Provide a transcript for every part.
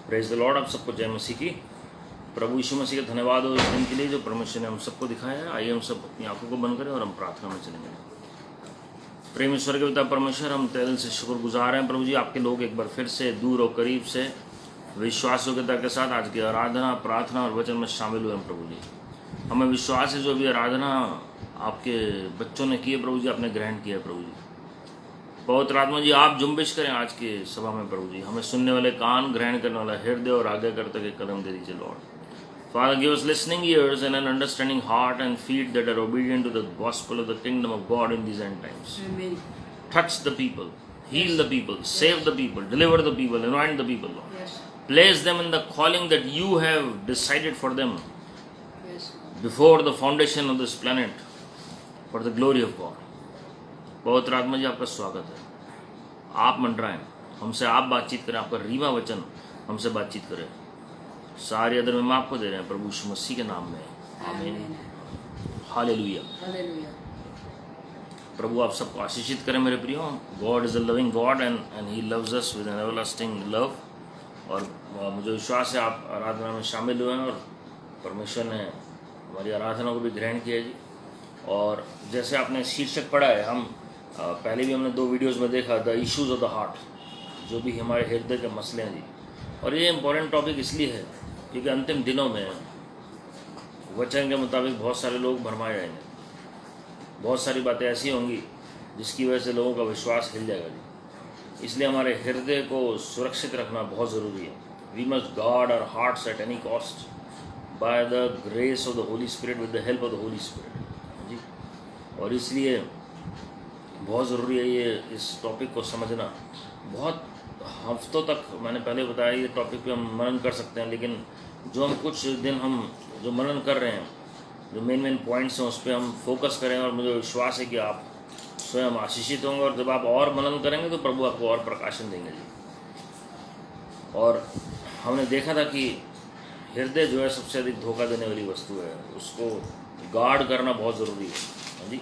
Praise the Lord. आप सबको जय मसीह की। प्रभु यीशु मसीह का धन्यवाद हो इस दिन के लिए जो परमेश्वर ने हम सबको दिखाया है। आइए हम सब अपनी आंखों को बंद करें और हम प्रार्थना में चलेंगे। प्रेम ईश्वर के पिता परमेश्वर, हम तहे दिल से शुक्रगुजार हैं प्रभु जी, आपके लोग एक बार फिर से दूर और करीब से विश्वास योग्यता के साथ आज की आराधना, प्रार्थना और वचन में शामिल हुए हैं प्रभु जी। हमें विश्वास है जो भी आराधना आपके बच्चों ने की है प्रभु जी, आपने ग्रहण किया है प्रभु जी। पवित्र आत्मा जी, आप जुम्बिश करें आज की सभा में प्रभु जी। हमें सुनने वाले कान, ग्रहण करने वाला हृदय और आज्ञाकर्ता के कदम दे दीजिए Lord. Father, give us listening ears and an understanding heart and feet that are obedient to the gospel of the kingdom of God in these end times. Amen. Touch the people, heal the people, save the people, deliver the people, anoint the people, Lord. Yes. Place them in the calling that you have decided for them Yes. before the foundation of this planet for the glory of God. पवित्र आत्मा जी, आपका स्वागत है। आप मंडराएं, हमसे आप बातचीत करें, आपका रीवा वचन हमसे बातचीत करें। सारी अदर में आपको दे रहे हैं प्रभु यीशु मसीह के नाम में, आमीन, हालेलुया। Hallelujah. प्रभु आप सबको आशीषित करें मेरे प्रियो। God is a loving God and he loves us with an everlasting love. और मुझे विश्वास है आप आराधना में शामिल हुए हैं और परमेश्वर ने हमारी आराधना को भी ग्रहण किया जी। और जैसे आपने शीर्षक पढ़ा है, हम पहले भी हमने 2 वीडियोस में देखा, the issues of the heart, जो भी हमारे हृदय के मसले हैं जी। और ये इम्पोर्टेंट टॉपिक इसलिए है क्योंकि अंतिम दिनों में वचन के मुताबिक बहुत सारे लोग भरमाए जाएंगे। बहुत सारी बातें ऐसी होंगी जिसकी वजह से लोगों का विश्वास हिल जाएगा जी। इसलिए हमारे हृदय को सुरक्षित रखना बहुत ज़रूरी है। We must guard our hearts at any cost by the grace of the Holi Spirit, with the help of the Holi Spirit ji. और इसलिए बहुत ज़रूरी है ये इस टॉपिक को समझना। बहुत हफ्तों तक मैंने पहले बताया ये टॉपिक पे हम मनन कर सकते हैं, लेकिन जो हम कुछ दिन हम जो मनन कर रहे हैं, जो मेन पॉइंट्स हैं उस पर हम फोकस करें। और मुझे विश्वास है कि आप स्वयं आशीषित होंगे और जब आप और मनन करेंगे तो प्रभु आपको और प्रकाशन देंगे जी। और हमने देखा था कि हृदय जो है सबसे अधिक धोखा देने वाली वस्तु है, उसको गार्ड करना बहुत ज़रूरी है जी।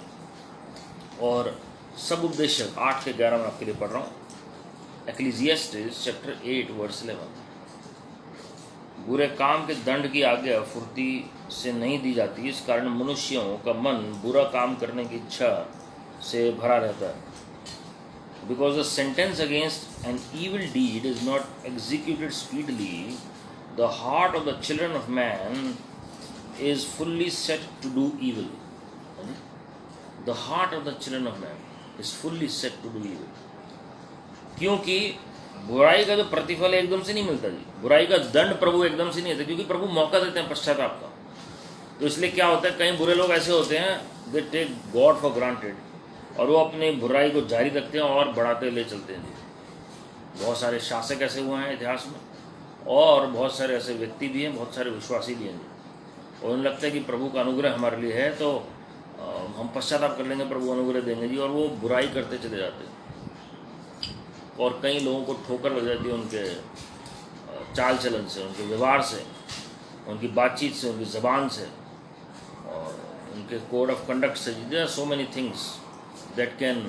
और सब उपदेशक 8 के 11 में आपके लिए पढ़ रहा हूँ। एक्लीसियास्टिस चैप्टर 8 वर्स 11। बुरे काम के दंड की आज्ञा फुर्ती से नहीं दी जाती, इस कारण मनुष्यों का मन बुरा काम करने की इच्छा से भरा रहता है। Because the sentence against an evil deed is not executed speedily, the heart of the children of man is fully set to do evil. The heart of the children of man is fully set to do evil. क्योंकि बुराई का जो प्रतिफल एकदम से नहीं मिलता जी, बुराई का दंड प्रभु एकदम से नहीं देता, क्योंकि प्रभु मौका देते हैं पश्चाताप का। तो इसलिए क्या होता है, कई बुरे लोग ऐसे होते हैं, they take God for granted, और वो अपनी बुराई को जारी रखते हैं और बढ़ाते ले चलते हैं जी। बहुत सारे शासक ऐसे हुए हैं इतिहास में, और बहुत सारे ऐसे व्यक्ति भी हैं, बहुत सारे विश्वासी भी हैं जी। और उन्हें लगता है कि प्रभु का अनुग्रह हमारे लिए है तो हम पश्चाताप कर लेंगे, प्रभु अनुग्रह देंगे जी, और वो बुराई करते चले जाते हैं। और कई लोगों को ठोकर लग जाती है उनके चाल चलन से, उनके व्यवहार से, उनकी बातचीत से, उनकी ज़बान से, और उनके कोड ऑफ कंडक्ट से। There are so many things that can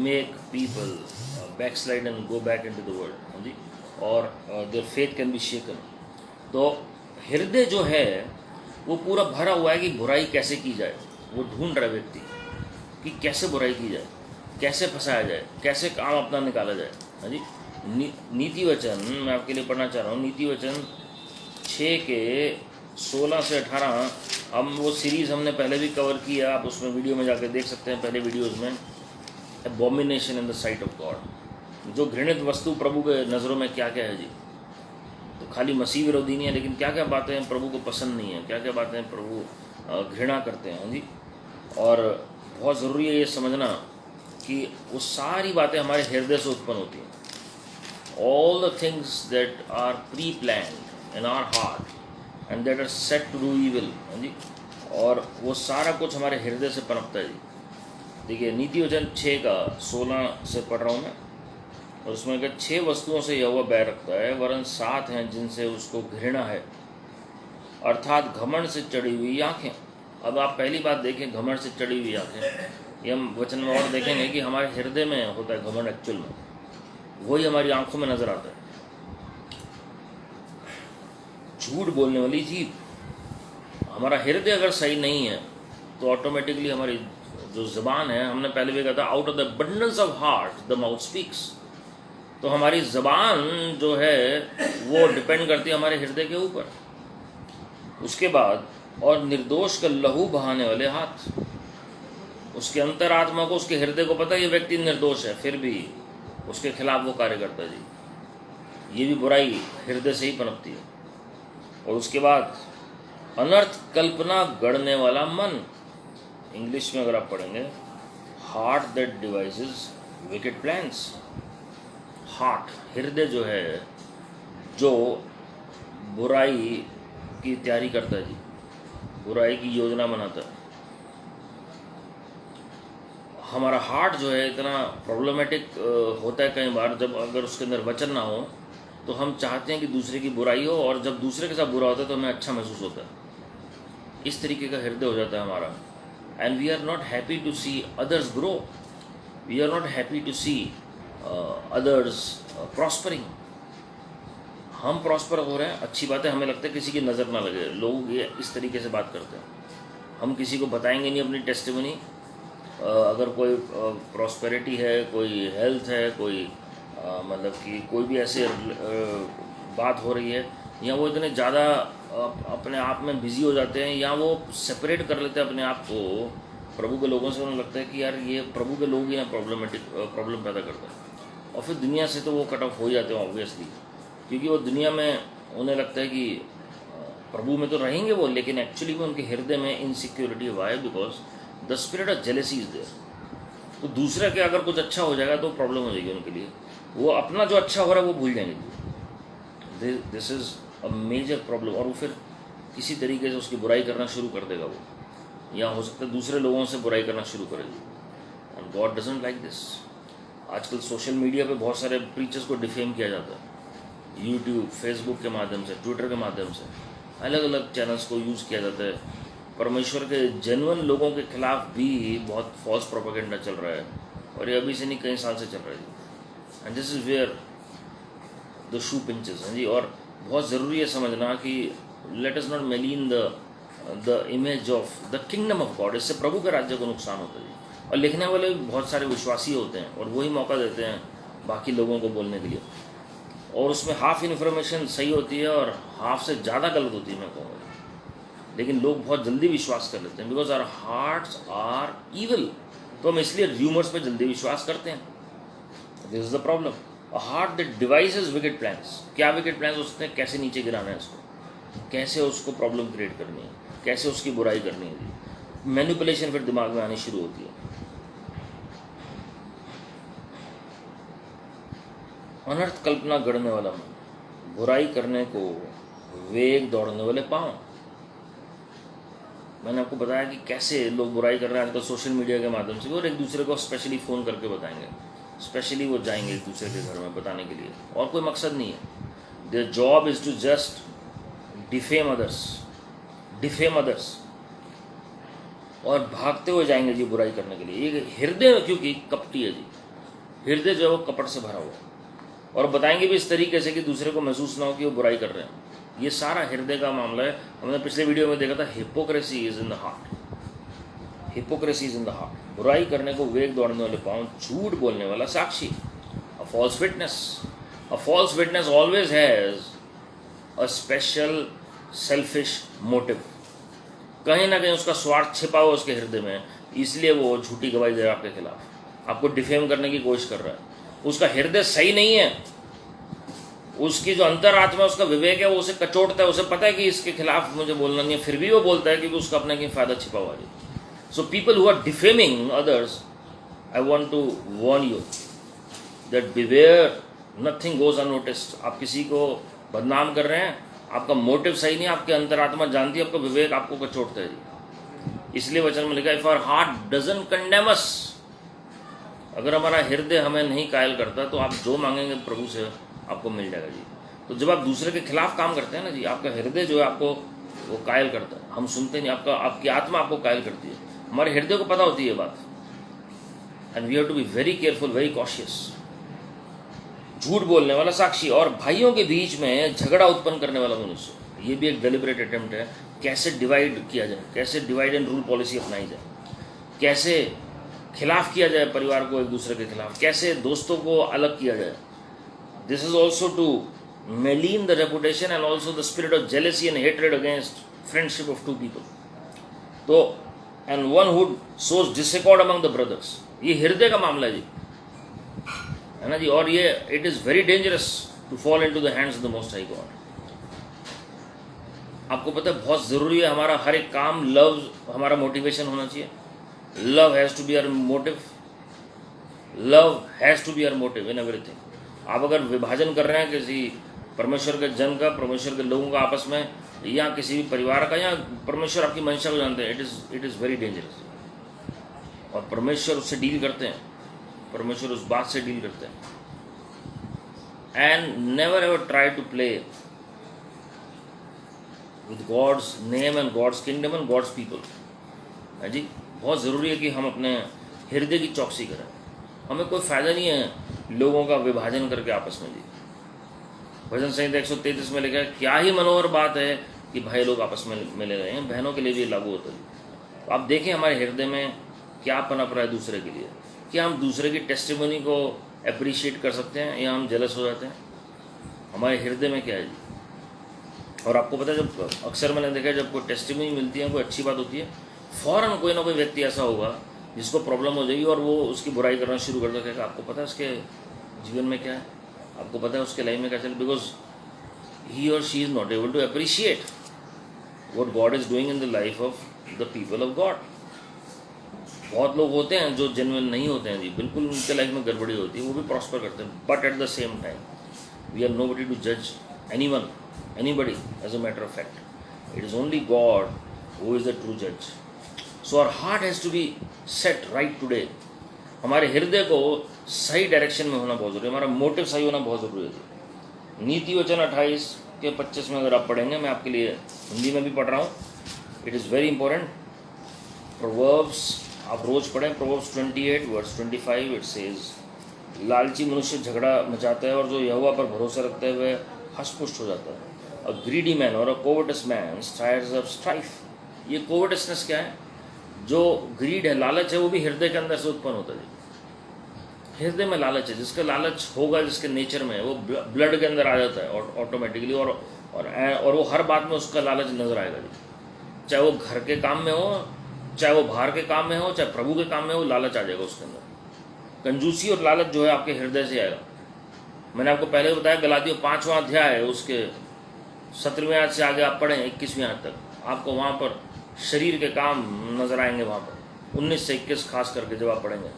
make people backslide and go back into the world जी, और their faith can be shaken. तो हृदय जो है वो पूरा भरा हुआ है कि बुराई कैसे की जाए। वो ढूंढ रहा है व्यक्ति कि कैसे बुराई की जाए, कैसे फंसाया जाए, कैसे काम अपना निकाला जाए। हाँ जी। नीति वचन मैं आपके लिए पढ़ना चाह रहा हूँ। नीति वचन 6 के 16 से 18। हम वो सीरीज़ हमने पहले भी कवर किया, आप उसमें वीडियो में जाके देख सकते हैं पहले वीडियोज़ में। Abomination in the sight of God, जो घृणित वस्तु प्रभु के नज़रों में क्या क्या है जी। तो खाली मसीह विरोधी नहीं है, लेकिन क्या क्या बातें प्रभु को पसंद नहीं है, क्या क्या बातें प्रभु घृणा करते हैं जी। और बहुत ज़रूरी है ये समझना कि वो सारी बातें हमारे हृदय से उत्पन्न होती हैं। All the things that are pre planned in our heart and that are set to do evil जी, और वो सारा कुछ हमारे हृदय से पनपता है जी। देखिए नीति वचन 6 का 16 से पढ़ रहा हूँ मैं, और उसमें कहा 6 वस्तुओं से यहोवा बैर रखता है, वरन 7 हैं जिनसे उसको घृणा है, अर्थात घमंड से चढ़ी हुई आँखें। अब आप पहली बात देखें, घमंड से चढ़ी हुई आँखें, ये हम वचन में और देखेंगे कि हमारे हृदय में होता है घमंड। एक्चुअल में वही हमारी आंखों में नजर आता है। झूठ बोलने वाली जीभ। हमारा हृदय अगर सही नहीं है तो ऑटोमेटिकली हमारी जो ज़बान है, हमने पहले भी कहा था, out of the abundance of heart the mouth speaks. तो हमारी ज़बान जो है वो डिपेंड करती है हमारे हृदय के ऊपर। उसके बाद, और निर्दोष का लहू बहाने वाले हाथ। उसके अंतरात्मा को, उसके हृदय को पता है ये व्यक्ति निर्दोष है, फिर भी उसके खिलाफ वो कार्य करता है जी। ये भी बुराई हृदय से ही पनपती है। और उसके बाद अनर्थ कल्पना गढ़ने वाला मन। इंग्लिश में अगर आप पढ़ेंगे, heart that devises wicked plans. Heart, हृदय जो है, जो बुराई की तैयारी करता है जी, बुराई की योजना बनाता है। हमारा हार्ट जो है इतना प्रॉब्लमेटिक होता है कई बार, जब अगर उसके अंदर वचन ना हो तो हम चाहते हैं कि दूसरे की बुराई हो, और जब दूसरे के साथ बुरा होता है तो हमें अच्छा महसूस होता है। इस तरीके का हृदय हो जाता है हमारा। And we are not happy to see others grow, we are not happy to see others prospering. हम प्रॉस्पर हो रहे हैं, अच्छी बात है, हमें लगता है किसी की नज़र ना लगे। लोग ये इस तरीके से बात करते हैं। हम किसी को बताएंगे नहीं अपनी टेस्टिमनी। अगर कोई प्रॉस्पेरिटी है, कोई हेल्थ है, कोई मतलब कि कोई भी ऐसे बात हो रही है, या वो इतने ज़्यादा अपने आप में बिज़ी हो जाते हैं, या वो सेपरेट कर लेते हैं अपने आप को प्रभु के लोगों से। उन्हें लगता है कि यार ये प्रभु के लोग ही ना प्रॉब्लम पैदा करते हैं, और फिर दुनिया से तो वो कट ऑफ हो जाते हैं ऑब्वियसली, क्योंकि वो दुनिया में उन्हें लगता है कि प्रभु में तो रहेंगे वो, लेकिन एक्चुअली में उनके हृदय में इनसिक्योरिटी हुआ है, because the spirit of jealousy is there. तो दूसरा के अगर कुछ अच्छा हो जाएगा तो प्रॉब्लम हो जाएगी उनके लिए, वो अपना जो अच्छा हो रहा है वो भूल जाएंगे। This is a major problem. और वो फिर किसी तरीके से उसकी बुराई करना शुरू कर देगा वो, या हो सकता है दूसरे लोगों से बुराई करना शुरू करेगी। And God doesn't like this. आजकल सोशल मीडिया पे बहुत सारे प्रीचर्स को डिफेम किया जाता है, यूट्यूब, फेसबुक के माध्यम से, ट्विटर के माध्यम से, अलग अलग चैनल्स को यूज़ किया जाता है। परमेश्वर के जेन्युइन लोगों के खिलाफ भी बहुत फॉल्स प्रोपेगेंडा चल रहा है, और ये अभी से नहीं कई साल से चल रहा है। And this is where the shoe pinches हैं जी। और बहुत ज़रूरी है समझना कि let us not malign the image of the kingdom of God. इससे प्रभु के राज्य को नुकसान होता है जी। और लिखने वाले बहुत सारे विश्वासी होते हैं, और वही मौका देते हैं बाकी लोगों को बोलने के लिए, और उसमें हाफ इन्फॉर्मेशन सही होती है और हाफ से ज़्यादा गलत होती है, मैं कहूँगा। लेकिन लोग बहुत जल्दी विश्वास कर लेते हैं, because our hearts are evil. तो हम इसलिए र्यूमर्स पे जल्दी विश्वास करते हैं। This is the problem. A heart that devises wicked plans. क्या विकेड प्लान्स हो सकते हैं? कैसे नीचे गिराना है उसको, कैसे उसको प्रॉब्लम क्रिएट करनी है, कैसे उसकी बुराई करनी है। मैनिपुलेशन फिर दिमाग में आनी शुरू होती है। अनर्थ कल्पना गढ़ने वाला मन, बुराई करने को वेग दौड़ने वाले पाँव। मैंने आपको बताया कि कैसे लोग बुराई कर रहे हैं आजकल सोशल मीडिया के माध्यम से, और एक दूसरे को स्पेशली फ़ोन करके बताएंगे, स्पेशली वो जाएंगे एक दूसरे के घर में बताने के लिए, और कोई मकसद नहीं है। Their job is to just defame others, और भागते हुए जाएंगे जी बुराई करने के लिए। ये हृदय क्योंकि कपटी है जी, हृदय जो है वो कपट से भरा हुआ है, और बताएंगे भी इस तरीके से कि दूसरे को महसूस ना हो कि वो बुराई कर रहे हैं। ये सारा हृदय का मामला है। हमने पिछले वीडियो में देखा था, hypocrisy is in the heart. Hypocrisy is in the heart. बुराई करने को वेग दौड़ने वाले पाँव, झूठ बोलने वाला साक्षी, a false witness. A false witness always has a special selfish motive. कहीं ना कहीं उसका स्वार्थ छिपा हुआ उसके हृदय में, इसलिए वो झूठी गवाही दे रहा है आपके खिलाफ, आपको डिफेम करने की कोशिश कर रहा है। उसका हृदय सही नहीं है, उसकी जो अंतरात्मा, उसका विवेक है, वो उसे कचोटता है। उसे पता है कि इसके खिलाफ मुझे बोलना नहीं है, फिर भी वो बोलता है क्योंकि उसका अपना कहीं फ़ायदा छिपा हुआ है। So people who are defaming others, I want to warn you that beware, nothing goes unnoticed. आप किसी को बदनाम कर रहे हैं, आपका मोटिव सही नहीं, आपकी अंतरात्मा जानती है, आपका विवेक आपको कचोटता है जी। इसलिए वचन में लिखा, if our heart doesn't condemn us, अगर हमारा हृदय हमें नहीं कायल करता तो आप जो मांगेंगे प्रभु से आपको मिल जाएगा जी। तो जब आप दूसरे के खिलाफ काम करते हैं ना जी, आपका हृदय जो है आपको वो कायल करता है। हम सुनते नहीं, आपकी आत्मा आपको कायल करती है। हमारे हृदय को पता होती है ये बात, and we have to be very careful, very cautious. झूठ बोलने वाला साक्षी, और भाइयों के बीच में झगड़ा उत्पन्न करने वाला मनुष्य, ये भी एक डेलिब्रेट अटेम्प्ट है, कैसे डिवाइड किया जाए, कैसे डिवाइड एंड रूल पॉलिसी अपनाई जाए, कैसे खिलाफ किया जाए परिवार को एक दूसरे के खिलाफ, कैसे दोस्तों को अलग किया जाए. This is also to malign the reputation and also the spirit of jealousy and hatred against friendship of two people. तो and one who sows discord among the brothers, ये हृदय का मामला है जी, है ना जी. और ये it is very dangerous to fall into the hands of the most high God. आपको पता है बहुत ज़रूरी है हमारा हर एक काम लव हमारा मोटिवेशन होना चाहिए. Love has to be our motive. Love has to be our motive in everything. आप अगर विभाजन कर रहे हैं किसी परमेश्वर के जन का, परमेश्वर के लोगों का आपस में, या किसी भी परिवार का, या परमेश्वर आपकी मंशा को जानते हैं, इट इज़ वेरी डेंजरस. और परमेश्वर उससे डील करते हैं, परमेश्वर उस बात से डील करते हैं. And never ever try to play with God's name and God's kingdom and God's people. है जी, बहुत ज़रूरी है कि हम अपने हृदय की चौकसी करें. हमें कोई फ़ायदा नहीं है लोगों का विभाजन करके आपस में जी. भजन संहिता 133 में लिखा है, क्या ही मनोहर बात है कि भाई लोग आपस में मिले रहे हैं. बहनों के लिए भी लागू होता है. तो आप देखें हमारे हृदय में क्या पनप रहा है दूसरे के लिए. क्या हम दूसरे की टेस्टिमनी को अप्रिशिएट कर सकते हैं या हम जेलस हो जाते हैं? हमारे हृदय में क्या है जी. और आपको पता है, जब अक्सर मैंने देखा है जब कोई टेस्टिमनी मिलती है, कोई अच्छी बात होती है, फ़ौरन कोई ना कोई व्यक्ति ऐसा होगा जिसको प्रॉब्लम हो जाएगी और वो उसकी बुराई करना शुरू कर देगा. आपको पता है उसके जीवन में क्या है, आपको पता है उसके लाइफ में क्या चल, बिकॉज ही और she is not able to appreciate what God is doing in the life of the people of God. बहुत लोग होते हैं जो जेन्युइन नहीं होते हैं जी, बिल्कुल उनके लाइफ में गड़बड़ी होती है, वो भी प्रॉस्पर करते हैं. But at the same time we are nobody to जज anyone, anybody as a matter of fact. It is only God who is the true judge. So our heart has to be set right today. हमारे हृदय को सही direction में होना बहुत जरूरी है. हमारा मोटिव सही होना बहुत ज़रूरी है. नीति वचन 28 के 25 में अगर आप पढ़ेंगे, मैं आपके लिए हिंदी में भी पढ़ रहा हूँ, it is very important. Proverbs आप रोज़ पढ़ें. प्रोवर्ब्स 28 वर्स 25 इट सेज, लालची मनुष्य झगड़ा मचाता है और जो यहोवा पर भरोसा रखता है वह हष्टपुष्ट हो जाता है. A greedy man or a covetous man stirs up strife. ये covetousness क्या है? जो ग्रीड है, लालच है, वो भी हृदय के अंदर से उत्पन्न होता है. हृदय में लालच है. जिसका लालच होगा, जिसके नेचर में, वो ब्लड के अंदर आ जाता है ऑटोमेटिकली. और वो हर बात में उसका लालच नजर आएगा जी. चाहे वो घर के काम में हो, चाहे वो बाहर के काम में हो, चाहे प्रभु के काम में हो, लालच आ जाएगा उसके अंदर. कंजूसी और लालच जो है आपके हृदय से आएगा. मैंने आपको पहले बताया, गलातियों 5वां अध्याय है, उसके 17वें आयत से आगे आप पढ़ें 21वें आयत तक, आपको वहाँ पर शरीर के काम नजर आएंगे. वहाँ पर 19 से 21 खास करके जब आप पढ़ेंगे,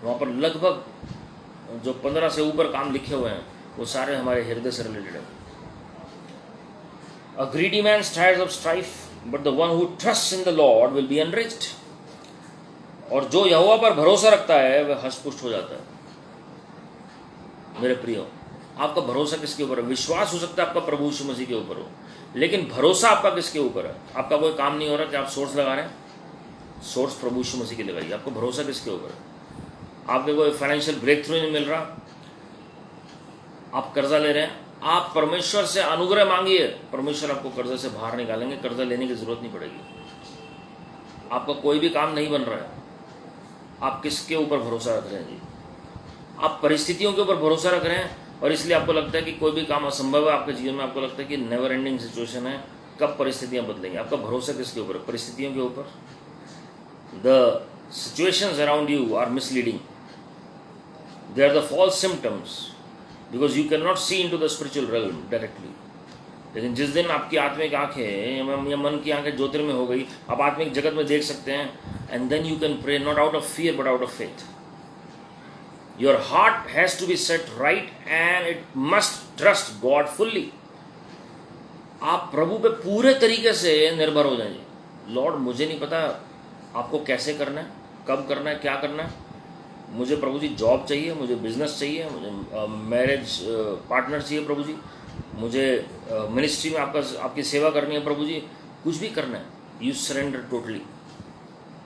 वहाँ पर लगभग जो 15 से ऊपर काम लिखे हुए हैं वो सारे हमारे हृदय से रिलेटेड है. A greedy man stirs up strife, but the one who trusts in the Lord will be enriched. और जो यहोवा पर भरोसा रखता है वह हष्टपुष्ट हो जाता है. मेरे प्रियो, आपका भरोसा किसके ऊपर है? विश्वास हो सकता है आपका प्रभु यीशु मसीह के ऊपर हो, लेकिन भरोसा आपका किसके ऊपर है? आपका कोई काम नहीं हो रहा कि आप सोर्स लगा रहे हैं, सोर्स प्रभु यीशु मसीह की लगाइए. आपको भरोसा किसके ऊपर है? आपके कोई फाइनेंशियल ब्रेक थ्रू नहीं मिल रहा, आप कर्जा ले रहे हैं, आप परमेश्वर से अनुग्रह मांगिए, परमेश्वर आपको कर्जे से बाहर निकालेंगे. कर्जा लेने की जरूरत नहीं पड़ेगी. आपका कोई भी काम नहीं बन रहा है, आप किसके ऊपर भरोसा रख रहे हैं जी? आप परिस्थितियों के ऊपर भरोसा रख रहे हैं और इसलिए आपको लगता है कि कोई भी काम असंभव है आपके जीवन में. आपको लगता है कि नेवर एंडिंग सिचुएशन है, कब परिस्थितियां बदलेंगी. आपका भरोसा किसके ऊपर है? परिस्थितियों के ऊपर. The situations around you are misleading, they are the false symptoms, because you can not see into the spiritual realm directly. लेकिन जिस दिन आपकी आत्मिक आंखें या मन की आंखें ज्योतिर्मय हो गई, आप आत्मिक जगत में देख सकते हैं, and then you can pray not out of fear but out of faith. Your heart has to be set right and it must trust God fully. आप प्रभु पे पूरे तरीके से निर्भर हो जाएंगे. लॉर्ड, मुझे नहीं पता आपको कैसे करना है, कब करना है, क्या करना है. मुझे प्रभु जी जॉब चाहिए, मुझे बिजनेस चाहिए, मुझे मैरिज पार्टनर चाहिए प्रभु जी, मुझे मिनिस्ट्री में आपकी सेवा करनी है प्रभु जी, कुछ भी करना है. You surrender totally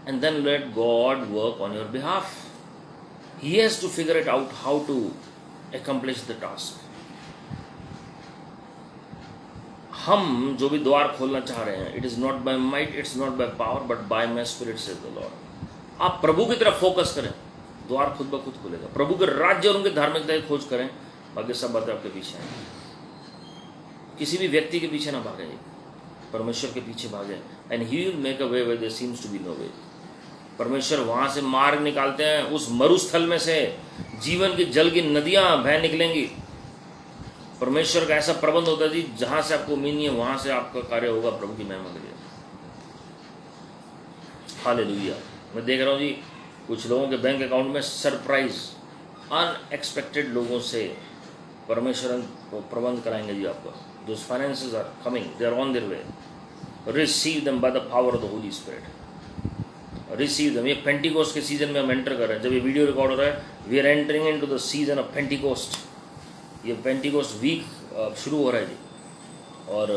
and then let God work on your behalf. He has to figure it out how to accomplish the task. हम जो भी द्वार खोलना चाह रहे हैं, it is not by might, it's not by power, but by my spirit says the Lord. आप प्रभु की तरफ फोकस करें, द्वार खुद ब खुद खुलेगा। प्रभु के राज्य और उनके धार्मिकता की खोज करें, बाकी सब बातें आपके पीछे हैं। किसी भी व्यक्ति के पीछे ना भागे, परमेश्वर के पीछे भागे, and he will make a way where there seems to be no way. परमेश्वर वहां से मार्ग निकालते हैं, उस मरुस्थल में से जीवन की जल की नदियां बह निकलेंगी। परमेश्वर का ऐसा प्रबंध होता है जी, जहां से आपको उम्मीद नहीं है वहां से आपका कार्य होगा प्रभु की महिमा के लिए। हालेलुया। मैं देख रहा हूं जी कुछ लोगों के बैंक अकाउंट में सरप्राइज अनएक्सपेक्टेड लोगों से परमेश्वर प्रबंध कराएंगे जी आपका। Those finances are coming, they are on their way. Receive them by the power of the Holy Spirit. Receive them. ये पेंटिकोस्ट के सीजन में हम एंटर कर रहे हैं। जब ये वीडियो रिकॉर्ड हो रहा है, we are entering into the season of Pentecost. ये पेंटिकोस्ट वीक शुरू हो रहा है जी, और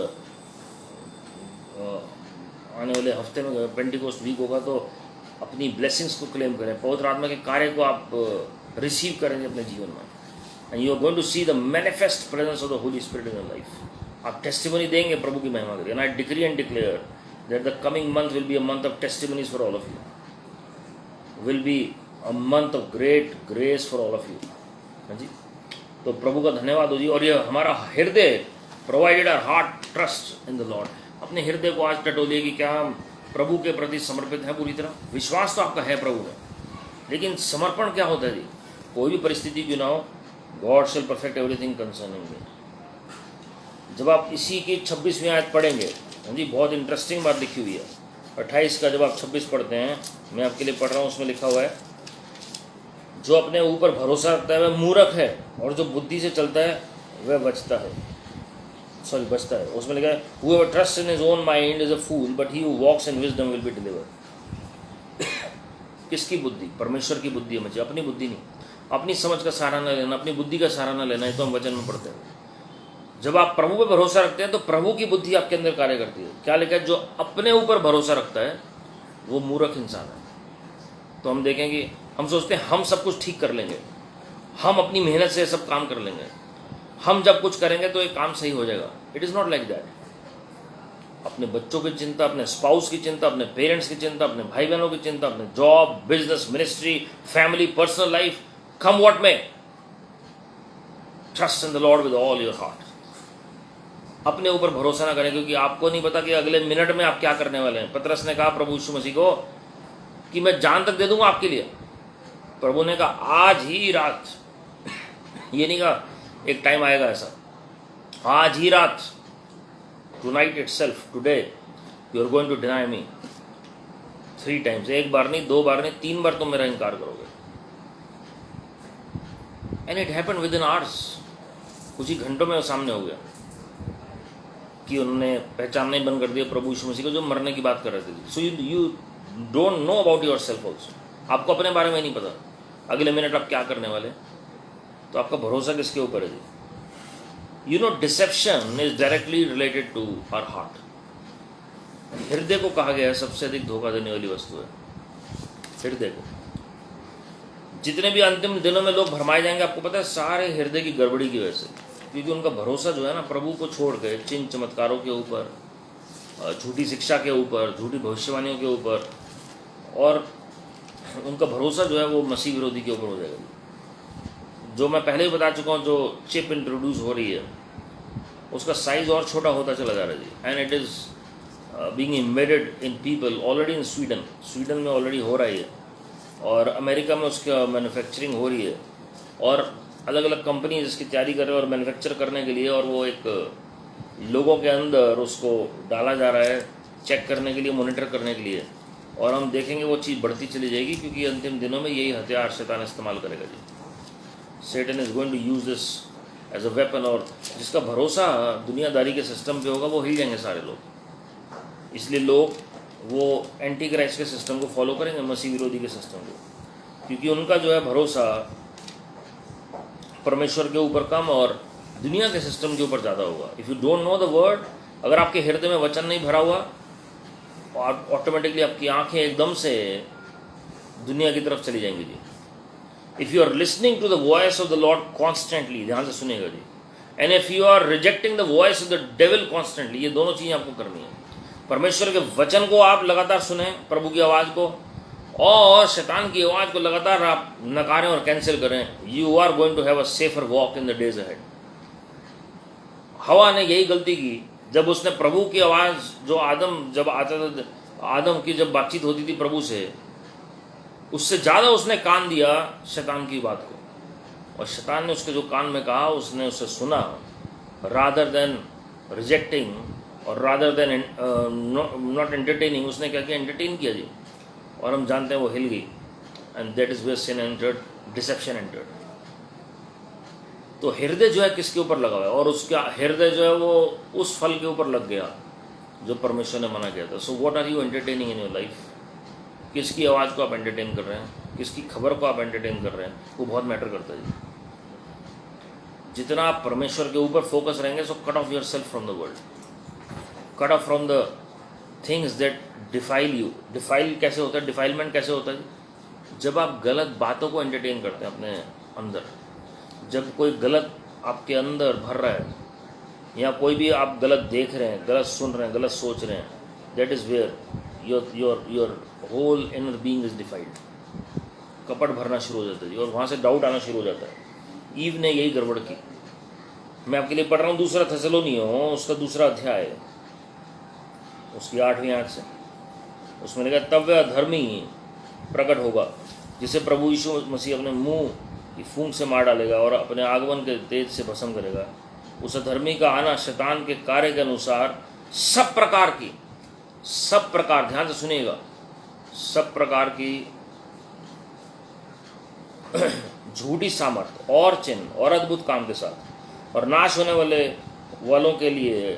आने वाले हफ्ते में पेंटिकोस्ट वीक होगा। तो अपनी ब्लेसिंग्स को क्लेम करें, पवित्र आत्मा के कार्य को आप रिसीव करेंगे अपने जीवन में, and you are going to see the manifest presence of the Holi spirit in your life. आप टेस्टिमनी देंगे प्रभु की महिमा के लिए। And I decree and declare that the coming month will be a month of testimonies for all of you, will be a month of great grace for all of you. हाँ जी, तो प्रभु का धन्यवाद हो जी। और ये हमारा हृदय, provided our heart trust in the Lord. अपने हृदय को आज टटोलिए कि क्या हम प्रभु के प्रति समर्पित हैं पूरी तरह। विश्वास तो आपका है प्रभु में, लेकिन समर्पण क्या होता है जी? कोई भी परिस्थिति क्यों ना हो, गॉड शैल परफेक्ट एवरीथिंग कंसर्निंग मी। जब आप इसी की 26वीं आयत पढ़ेंगे, हाँ जी, बहुत इंटरेस्टिंग बात लिखी हुई है 28 का। जब आप 26 पढ़ते हैं, मैं आपके लिए पढ़ रहा हूँ, उसमें लिखा हुआ है, जो अपने ऊपर भरोसा रखता है वह मूर्ख है, और जो बुद्धि से चलता है वह बचता है। उसमें लिखा है, whoever trusts in his own mind is a fool, but he who walks in wisdom will be delivered। किसकी बुद्धि? परमेश्वर की बुद्धि हमें चाहिए, अपनी बुद्धि नहीं। अपनी समझ का सहारा न लेना, अपनी बुद्धि का सहारा न लेना। ये तो हम वचन में पढ़ते हैं। जब आप प्रभु पे भरोसा रखते हैं तो प्रभु की बुद्धि आपके अंदर कार्य करती है। क्या लिखा है? जो अपने ऊपर भरोसा रखता है वो मूर्ख इंसान है। तो हम देखेंगे, हम सोचते हैं हम सब कुछ ठीक कर लेंगे, हम अपनी मेहनत से सब काम कर लेंगे, हम जब कुछ करेंगे तो ये काम सही हो जाएगा। It is not like that. अपने बच्चों की चिंता, अपने स्पाउस की चिंता, अपने पेरेंट्स की चिंता, अपने भाई बहनों की चिंता, अपने job, business, ministry, family, personal life, come what may, trust in the Lord with all your heart। अपने ऊपर भरोसा ना करें, क्योंकि आपको नहीं पता कि अगले मिनट में आप क्या करने वाले हैं। पतरस ने कहा प्रभु यीशु मसीह को कि मैं जान तक दे दूंगा आपके लिए। प्रभु ने कहा आज ही रात, ये नहीं कहा एक टाइम आएगा ऐसा, आज ही रात, tonight itself, today you are going to deny me 3 times। एक बार नहीं, 2 बार नहीं, 3 बार तुम मेरा इनकार करोगे। And it happen with in hours. कुछ ही घंटों में वो सामने हो गया कि उन्होंने पहचानना ही बंद कर दिया प्रभु यीशु मसीह को, जो मरने की बात कर रहे थे। So you don't know about your self also. आपको अपने बारे में नहीं पता अगले मिनट आप क्या करने वाले, तो आपका भरोसा किसके ऊपर है जी? You know, deception is directly related to our heart. हृदय को कहा गया है सबसे अधिक धोखा देने वाली वस्तु है हृदय को। जितने भी अंतिम दिनों में लोग भरमाए जाएंगे, आपको पता है, सारे हृदय की गड़बड़ी की वजह से। क्योंकि उनका भरोसा जो है ना, प्रभु को छोड़ के चिन्ह चमत्कारों के ऊपर, झूठी शिक्षा के ऊपर, झूठी भविष्यवाणियों के ऊपर, और उनका भरोसा जो है वो मसीह विरोधी के ऊपर हो जाएगा। जो मैं पहले ही बता चुका हूँ, जो चिप इंट्रोड्यूस हो रही है उसका साइज और छोटा होता चला जा रहा है जी। And it is being embedded in people already in Sweden में ऑलरेडी हो रहा है, और अमेरिका में उसका मैन्युफैक्चरिंग हो रही है, और अलग अलग कंपनी इसकी तैयारी कर रहे हैं और मैन्युफैक्चर करने के लिए, और वो एक लोगों के अंदर उसको डाला जा रहा है चेक करने के लिए, मॉनिटर करने के लिए। और हम देखेंगे वो चीज़ बढ़ती चली जाएगी, क्योंकि अंतिम दिनों में यही हथियार शैतान इस्तेमाल करेगा जी। Satan is going to use this as a weapon. और जिसका भरोसा दुनियादारी के सिस्टम पे होगा वो हिल जाएंगे सारे लोग। इसलिए लोग वो एंटी क्राइस्ट के सिस्टम को फॉलो करेंगे, मसीह विरोधी के सिस्टम को, क्योंकि उनका जो है भरोसा परमेश्वर के ऊपर कम और दुनिया के सिस्टम के ऊपर ज़्यादा होगा। If you don't know the word, अगर आपके हृदय में वचन नहीं भरा हुआ, और ऑटोमेटिकली आपकी आंखें एकदम से दुनिया की तरफ चली जाएंगी जी। If you are listening to the voice of the lord constantly, ध्यान से सुनेगा जी, and if you are rejecting the voice of the devil constantly, ये दोनों चीजें आपको करनी है। परमेश्वर के वचन को आप लगातार सुने, प्रभु की आवाज को, और शैतान की आवाज को लगातार आप नकारें और कैंसिल करें, you are going to have a safer walk in the days ahead. हवा ने यही गलती की, जब उसने प्रभु की आवाज, जो आदम जब आता था, आदम की जब बातचीत होती थी प्रभु से, उससे ज्यादा उसने कान दिया शैतान की बात को, और शैतान ने उसके जो कान में कहा उसने उसे सुना, रादर देन रिजेक्टिंग और रादर देन नॉट एंटरटेनिंग, उसने क्या किया, एंटरटेन किया जी, और हम जानते हैं वो हिल गई, and that is where sin entered, deception entered. तो हृदय जो है किसके ऊपर लगा हुआ है, और उसका हृदय जो है वो उस फल के ऊपर लग गया जो परमेश्वर ने मना किया था। So what are you entertaining in your life? किसकी आवाज़ को आप एंटरटेन कर रहे हैं, किसकी खबर को आप एंटरटेन कर रहे हैं, वो बहुत मैटर करता है जी। जितना आप परमेश्वर के ऊपर फोकस रहेंगे, so cut off yourself from the world, cut off from the things that defile you. Defile कैसे होता है, डिफाइलमेंट कैसे होता है? जब आप गलत बातों को एंटरटेन करते हैं अपने अंदर, जब कोई गलत आपके अंदर भर रहा है, या कोई भी आप गलत देख रहे हैं, गलत सुन रहे हैं, गलत सोच रहे हैं, that is where your whole inner being is defiled. कपट भरना शुरू हो जाता है और वहाँ से डाउट आना शुरू हो जाता है। ईव ने यही गड़बड़ की। मैं आपके लिए पढ़ रहा हूँ दूसरा थेसलोनियों, उसका दूसरा अध्याय, उसकी 8वीं आयत से। उसमें लिखा, तब वह अधर्मी प्रकट होगा जिसे प्रभु यीशु मसीह अपने मुंह की फूंक से मार डालेगा और अपने आगमन के तेज से भस्म करेगा। उस अधर्मी का आना शैतान के कार्य के अनुसार सब प्रकार, ध्यान से सुनिएगा, सब प्रकार की झूठी सामर्थ और चिन्ह और अद्भुत काम के साथ, और नाश होने वालों के लिए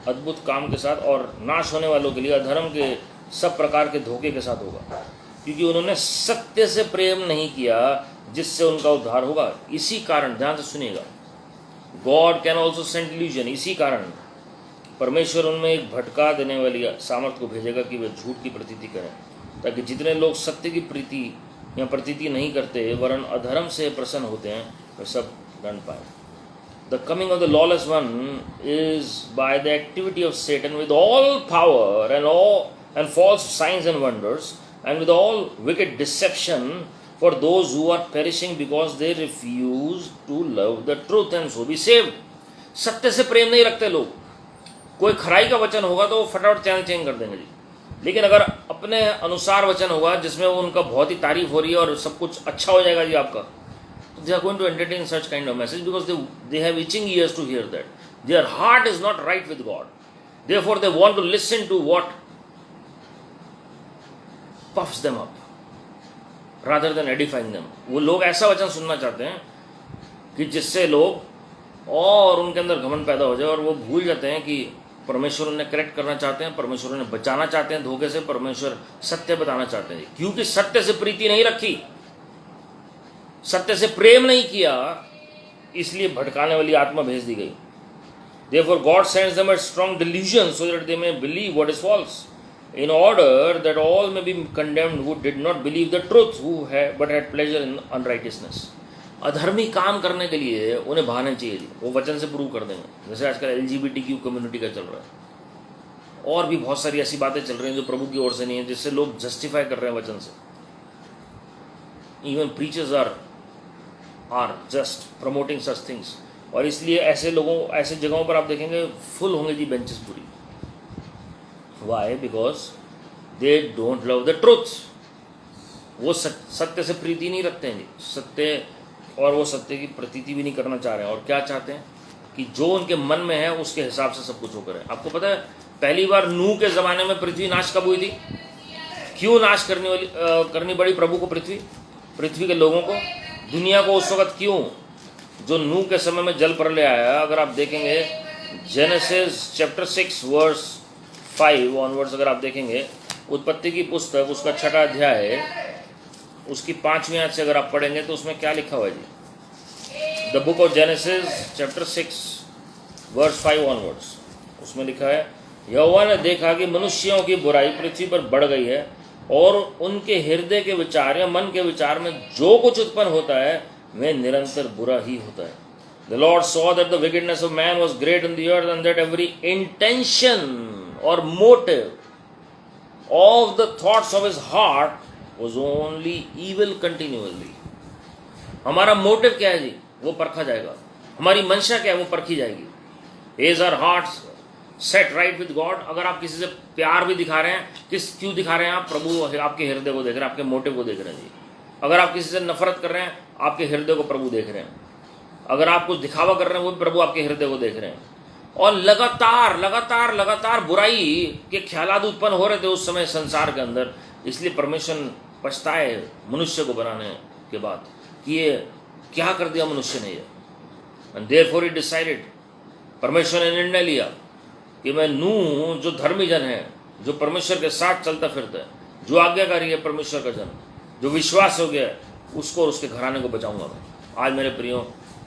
अद्भुत काम के साथ, और नाश होने वालों के लिए अधर्म के सब प्रकार के धोखे के साथ होगा, क्योंकि उन्होंने सत्य से प्रेम नहीं किया जिससे उनका उद्धार होगा। इसी कारण, ध्यान से सुनिएगा, God can also send illusion, इसी कारण परमेश्वर उनमें एक भटका देने वाली सामर्थ को भेजेगा कि वे झूठ की प्रतीति करें, ताकि जितने लोग सत्य की प्रीति या प्रतीति नहीं करते वरन अधर्म से प्रसन्न होते हैं, वे सब दंड पाए। The coming of the lawless one is by the activity of Satan with all power and false signs and wonders, and with all wicked deception for those who are perishing because they refuse to love the truth and so be saved. सत्य से प्रेम नहीं रखते लोग। कोई खराई का वचन होगा तो वो फटाफट चैन चेंज कर देंगे जी, लेकिन अगर अपने अनुसार वचन होगा जिसमें वो उनका बहुत ही तारीफ हो रही है और सब कुछ अच्छा हो जाएगा जी आपका, they are going to entertain such kind of message because they have itching ears to hear that. Their heart is not right with God. Therefore, they want to listen to what puffs them up rather than edifying them. वो लोग ऐसा वचन सुनना चाहते हैं कि जिससे लोग और उनके अंदर घमंड पैदा हो जाए और वो भूल जाते हैं कि परमेश्वर उन्हें करेक्ट करना चाहते हैं, परमेश्वर उन्हें बचाना चाहते हैं धोखे से, परमेश्वर सत्य बताना चाहते हैं। क्योंकि सत्य से प्रीति नहीं रखी, सत्य से प्रेम नहीं किया, इसलिए भटकाने वाली आत्मा भेज दी गई। Therefore God sends them a strong delusion so that they may believe what is false, in order that all may be condemned who did not believe the truth, but had pleasure in unrighteousness. अधर्मी काम करने के लिए उन्हें बहाने चाहिए जी, वो वचन से प्रूव कर देंगे। जैसे आजकल LGBTQ कम्युनिटी का चल रहा है, और भी बहुत सारी ऐसी बातें चल रही हैं जो प्रभु की ओर से नहीं है, जिससे लोग जस्टिफाई कर रहे हैं वचन से। Even preachers are just promoting such things, और इसलिए ऐसे जगहों पर आप देखेंगे फुल होंगे जी बेंचेस पूरी। Why? Because they don't love the truth. वो सत्य से प्रीति नहीं रखते हैं जी, सत्य, और वो सत्य की प्रतीति भी नहीं करना चाह रहे हैं। और क्या चाहते हैं कि जो उनके मन में है उसके हिसाब से सब कुछ होकर है। आपको पता है पहली बार नूह के ज़माने में पृथ्वी नाश कब हुई थी? क्यों नाश करनी पड़ी प्रभु को पृथ्वी के लोगों को, दुनिया को उस वक्त क्यों? जो नूह के समय में जल प्रलय आया, अगर आप देखेंगे जेनेसिस चैप्टर 6 वर्स 5 ऑनवर्ड्स, अगर आप देखेंगे उत्पत्ति की पुस्तक उसका 6वां अध्याय है, उसकी 5वीं आयत से अगर आप पढ़ेंगे तो उसमें क्या लिखा हुआ है जी? The book of Genesis chapter 6 verse 5 onwards, उसमें लिखा है, यहोवा ने देखा कि मनुष्यों की बुराई पृथ्वी पर बढ़ गई है और उनके हृदय के विचार या मन के विचार में जो कुछ उत्पन्न होता है वह निरंतर बुरा ही होता है। The Lord saw that the wickedness of man was great in the earth, and that every intention or motive of the thoughts of his heart was only evil continually. हमारा मोटिव क्या है जी, वो परखा जाएगा. हमारी मंशा क्या है, वो परखी जाएगी. Is our hearts set right with God? अगर आप किसी से प्यार भी दिखा रहे हैं, क्यों दिखा रहे हैं आप? प्रभु आपके हृदय को देख रहे हैं, आपके मोटिव को देख रहे हैं जी. अगर आप किसी से नफरत कर रहे हैं, आपके हृदय को प्रभु देख रहे हैं. अगर आप कुछ दिखावा कर रहे हैं, वो भी प्रभु आपके हृदय को देख रहे हैं. और लगातार लगातार लगातार बुराई के ख्यालात उत्पन्न हो रहे थे उस समय संसार के अंदर. इसलिए परमेश्वर पछताए मनुष्य को बनाने के बाद कि ये क्या कर दिया मनुष्य ने ये. एंड देयरफॉर ही डिसाइडेड, परमेश्वर ने निर्णय लिया कि मैं नूह जो धर्मी जन है, जो परमेश्वर के साथ चलता फिरता है, जो आज्ञाकारी है परमेश्वर का जन, जो विश्वास हो गया, उसको और उसके घराने को बचाऊंगा मैं. आज मेरे प्रियो,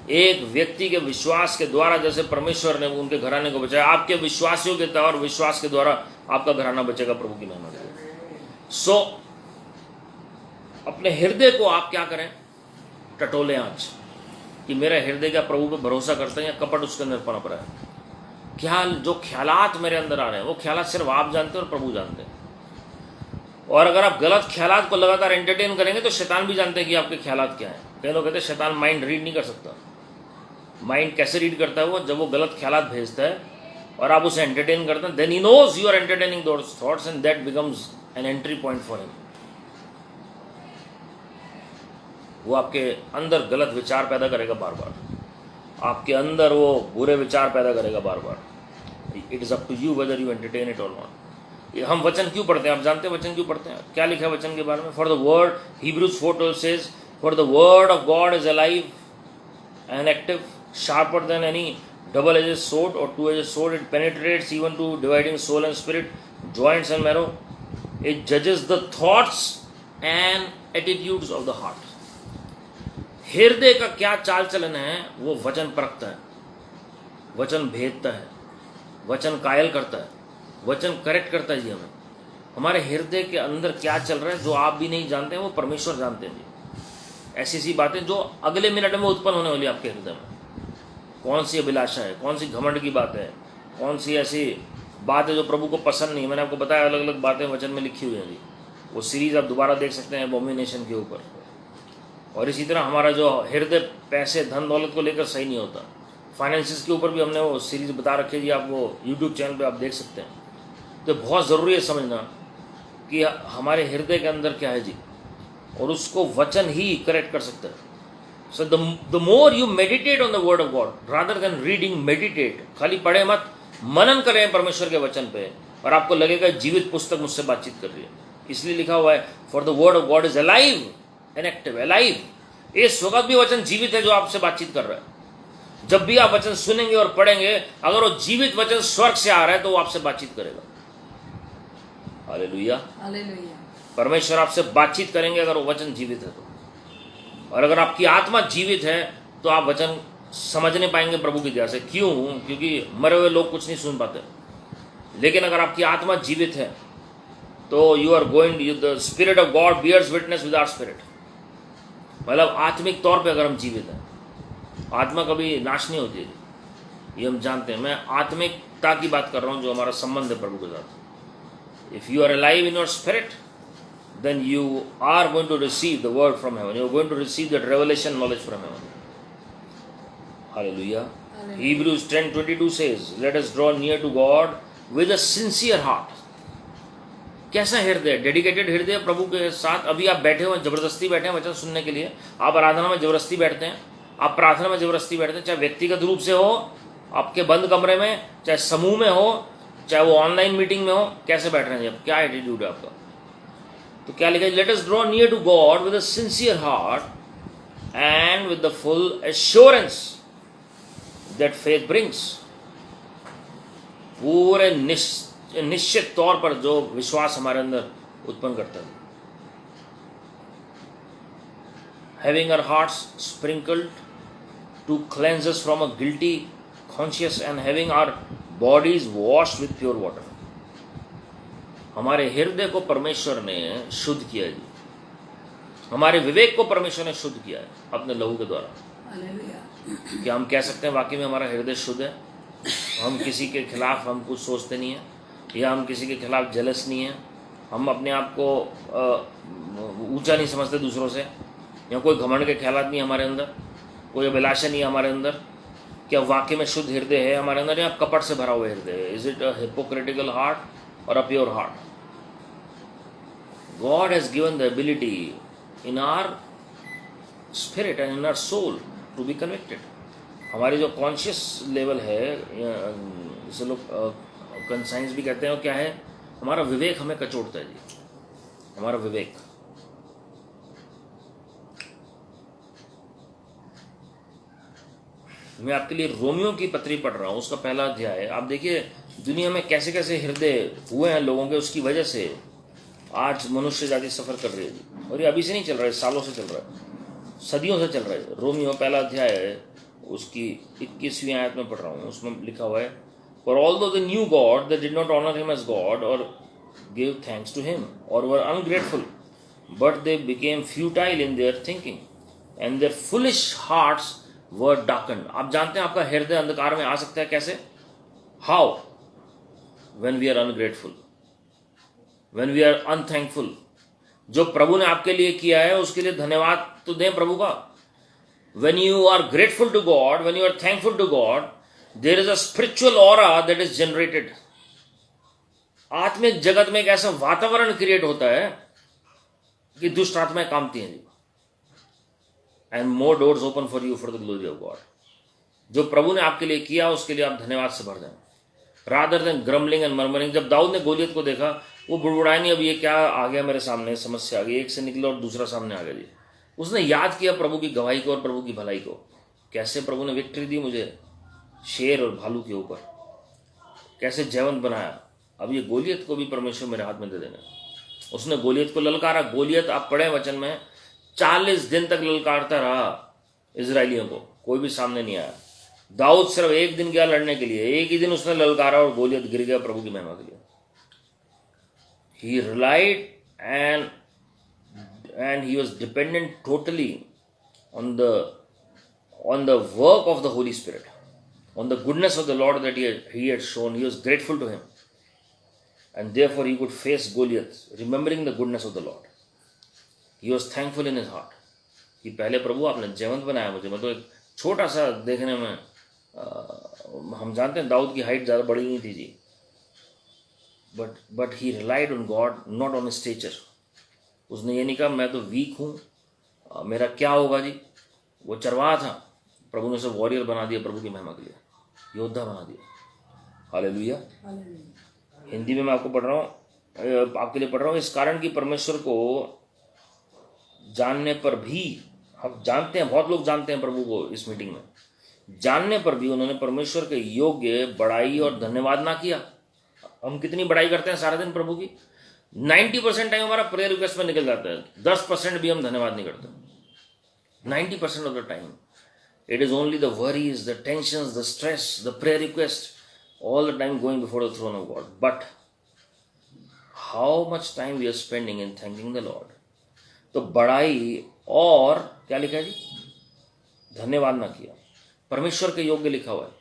एक व्यक्ति के विश्वास के द्वारा जैसे परमेश्वर ने उनके घराने को बचाया, आपके विश्वास योग्यता और विश्वास के द्वारा आपका घराना बचेगा. प्रभु की महिमा करें. सो अपने हृदय को आप क्या करें, टटोले आज कि मेरा हृदय क्या प्रभु पे भरोसा करते हैं या कपट उसके अंदर पनप रहा है. क्या जो ख्यालात मेरे अंदर आ रहे हैं, वो ख्यालात सिर्फ आप जानते हैं और प्रभु जानते हैं. और अगर आप गलत ख्यालात को लगातार एंटरटेन करेंगे तो शैतान भी जानते हैं कि आपके ख्यालात क्या हैं. कई लोग कहते हैं शैतान माइंड रीड नहीं कर सकता. माइंड कैसे रीड करता है वो? जब वो गलत ख्यालात भेजता है और आप उसे एंटरटेन करते हैं, then he knows you are entertaining those thoughts and that becomes an entry point for him. वो आपके अंदर गलत विचार पैदा करेगा बार बार, आपके अंदर वो बुरे विचार पैदा करेगा बार बार. It is up to you whether you entertain it or not. हम वचन क्यों पढ़ते हैं? आप जानते हैं वचन क्यों पढ़ते हैं? क्या लिखा है वचन के बारे में? For the word, Hebrews 4:12 says, for the word of God is alive and active, sharper than any double-edged sword or two-edged sword. It penetrates even to dividing soul and spirit, joints and marrow. It judges the thoughts and attitudes of the heart. हृदय का क्या चाल चलन है वो वचन परखता है, वचन भेदता है, वचन कायल करता है, वचन करेक्ट करता है जी हमें. हमारे हृदय के अंदर क्या चल रहा है जो आप भी नहीं जानते हैं, वो परमेश्वर जानते हैं जी. ऐसी सी बातें जो अगले मिनट में उत्पन्न होने वाली आपके हृदय में. कौन सी अभिलाषा है, कौन सी घमंड की बात है, कौन सी ऐसी बात है जो प्रभु को पसंद नहीं. मैंने आपको बताया अलग अलग बातें वचन में लिखी हुई हैं जी. वो सीरीज आप दोबारा देख सकते हैं एबोमिनेशन के ऊपर. और इसी तरह हमारा जो हृदय पैसे धन दौलत को लेकर सही नहीं होता, फाइनेंसिस के ऊपर भी हमने वो सीरीज बता रखी है जी. आप वो यूट्यूब चैनल पे आप देख सकते हैं. तो बहुत ज़रूरी है समझना कि हमारे हृदय के अंदर क्या है जी, और उसको वचन ही करेक्ट कर सकता है. So the more you meditate on the word of God rather than reading, meditate, खाली पढ़े मत, मनन करें परमेश्वर के वचन पे, और आपको लगेगा जीवित पुस्तक मुझसे बातचीत कर रही है. इसलिए लिखा हुआ है for the word of God is alive and active. Alive, इस वक्त भी वचन जीवित है जो आपसे बातचीत कर रहा है. जब भी आप वचन सुनेंगे और पढ़ेंगे, अगर वो जीवित वचन स्वर्ग से आ रहा है तो वो आपसे बातचीत करेगा. Hallelujah, hallelujah. परमेश्वर आपसे बातचीत करेंगे अगर वो वचन जीवित है तो. और अगर आपकी आत्मा जीवित है तो आप वचन समझ नहीं पाएंगे प्रभु की दया से. क्यों? क्योंकि मरे हुए लोग कुछ नहीं सुन पाते. लेकिन अगर आपकी आत्मा जीवित है तो you are going, the spirit of God bears witness with our spirit. मतलब आत्मिक तौर पे अगर हम जीवित हैं, आत्मा कभी नाश नहीं होती है, ये हम जानते हैं. मैं आत्मिकता की बात कर रहा हूँ जो हमारा संबंध है प्रभु के साथ. If you are alive in your spirit, then you are going to receive the word from heaven. You are going to receive that revelation knowledge from heaven. Hallelujah. Hallelujah. Hebrews 10:22 says, let us draw near to God with a sincere heart. कैसा हृदय? Dedicated हृदय प्रभु के साथ. अभी आप बैठे हुए, जबरदस्ती बैठे हैं वचन सुनने के लिए. आप आराधना में जबरदस्ती बैठते हैं, आप प्रार्थना में जबरदस्ती बैठते हैं, चाहे व्यक्तिगत रूप से हो, आपके बंद कमरे में, चाहे समूह में हो, चाहे वो ऑनलाइन मीटिंग में हो. कैसे बैठ रहे हैं आप? क्या एटीट्यूड है आपका? तो क्या लिखा है? Let us draw near to God with a sincere heart and with the full assurance that faith brings. पूरे निश्चित तौर पर जो विश्वास हमारे अंदर उत्पन्न करता है. Having our hearts sprinkled to cleanse us from a guilty conscience and having our bodies washed with pure water. हमारे हृदय को परमेश्वर ने शुद्ध किया है जी. हमारे विवेक को परमेश्वर ने शुद्ध किया है अपने लहू के द्वारा. कि हम कह सकते हैं वाकई में हमारा हृदय शुद्ध है, हम किसी के खिलाफ हम कुछ सोचते नहीं हैं, या हम किसी के खिलाफ जलस नहीं हैं, हम अपने आप को ऊंचा नहीं समझते दूसरों से, या कोई घमंड के ख्यालात नहीं हमारे अंदर, कोई अभिलाषा नहीं है हमारे अंदर। क्या वाकई में शुद्ध हृदय है हमारे अंदर, या कपट से भरा हुआ हृदय है? Is it a hypocritical heart और a pure heart? God has given the ability in our spirit and in our soul to be convicted. हमारी जो कॉन्शियस लेवल है, जिसे लोग कंसाइंस भी कहते हैं, और क्या है, हमारा विवेक हमें कचोटता है जी, हमारा विवेक। मैं आपके लिए रोमियो की पत्री पढ़ रहा हूँ, उसका पहला अध्याय। आप देखिए दुनिया में कैसे कैसे हृदय हुए हैं लोगों के, उसकी वजह से आज मनुष्य जाति सफर कर रही है। और ये अभी से नहीं चल रहा है, सालों से चल रहा है, सदियों से चल रहा है। रोमियो पहला अध्याय है, उसकी 21वीं आयत में पढ़ रहा हूँ, उसमें लिखा हुआ है, for although they knew God they did not honour him as God or give thanks to him or were ungrateful, but they became futile in their thinking and their foolish hearts were darkened. आप जानते हैं आपका हृदय अंधकार में आ सकता है कैसे? How? When we are ungrateful, when we are unthankful। जो प्रभु ने आपके लिए किया है उसके लिए धन्यवाद तो दें प्रभु का। when you are grateful to God, when you are thankful to God, there is a spiritual aura that is generated। आत्मिक जगत में एक ऐसा वातावरण क्रिएट होता है कि दुष्ट आत्माएं कामती हैं, and more doors open for you for the glory of God. जो प्रभु ने आपके लिए किया उसके लिए आप धन्यवाद से भर दें, rather than grumbling and murmuring. जब दाऊद ने गोलियत को देखा, वो बुड़बुड़ाया नहीं, अब ये क्या आ गया मेरे सामने, समस्या आ गई, एक से निकला और दूसरा सामने आ गया जी। उसने याद किया प्रभु की गवाही को और प्रभु की भलाई को, कैसे प्रभु ने विक्ट्री दी मुझे शेर और भालू के ऊपर, कैसे जयवंत बनाया। अब ये गोलियत को भी परमेश्वर मेरे हाथ में दे देना। उसने गोलियत को ललकारा। गोलियत आप पढ़े वचन में 40 दिन तक ललकारता रहा इजरायलियों को, कोई भी सामने नहीं आया। दाऊद सिर्फ एक दिन गया लड़ने के लिए, एक ही दिन उसने ललकारा और गोलियत गिर गया प्रभु की महिमा के लिए। He relied and he was dependent totally on the work of the Holy Spirit, on the goodness of the Lord that he had shown. He was grateful to him, and therefore he could face Goliath, remembering the goodness of the Lord. He was thankful in his heart कि पहले प्रभु आपने जयवंत बनाया मुझे। मतलब एक छोटा सा देखने में, हम जानते हैं दाऊद की हाइट ज़्यादा बड़ी नहीं थी जी, but he relied on God, not on stature. उसने ये नहीं कहा मैं तो वीक हूँ, मेरा क्या होगा जी। वो चरवाहा था, प्रभु ने उसे वॉरियर बना दिया, प्रभु की महिमा के लिए योद्धा बना दिया। हालेलुया। हिंदी में मैं आपको पढ़ रहा हूँ, आपके लिए पढ़ रहा हूँ। इस कारण की परमेश्वर को जानने पर भी, हम जानते हैं, बहुत लोग जानते हैं प्रभु को, इस मीटिंग में जानने पर भी उन्होंने परमेश्वर के योग्य बड़ाई और धन्यवाद ना किया। हम कितनी बड़ाई करते हैं सारा दिन प्रभु की, 90% टाइम हमारा प्रेयर रिक्वेस्ट में निकल जाता है, 10% भी हम धन्यवाद नहीं करते। 90% of the time it is only the worries, the tensions, the stress, the prayer request, all the time going before the throne of God. But how much time we are spending in thanking the Lord. तो बड़ाई और क्या लिखा है जी? धन्यवाद ना किया। परमेश्वर के योग्य लिखा हुआ है।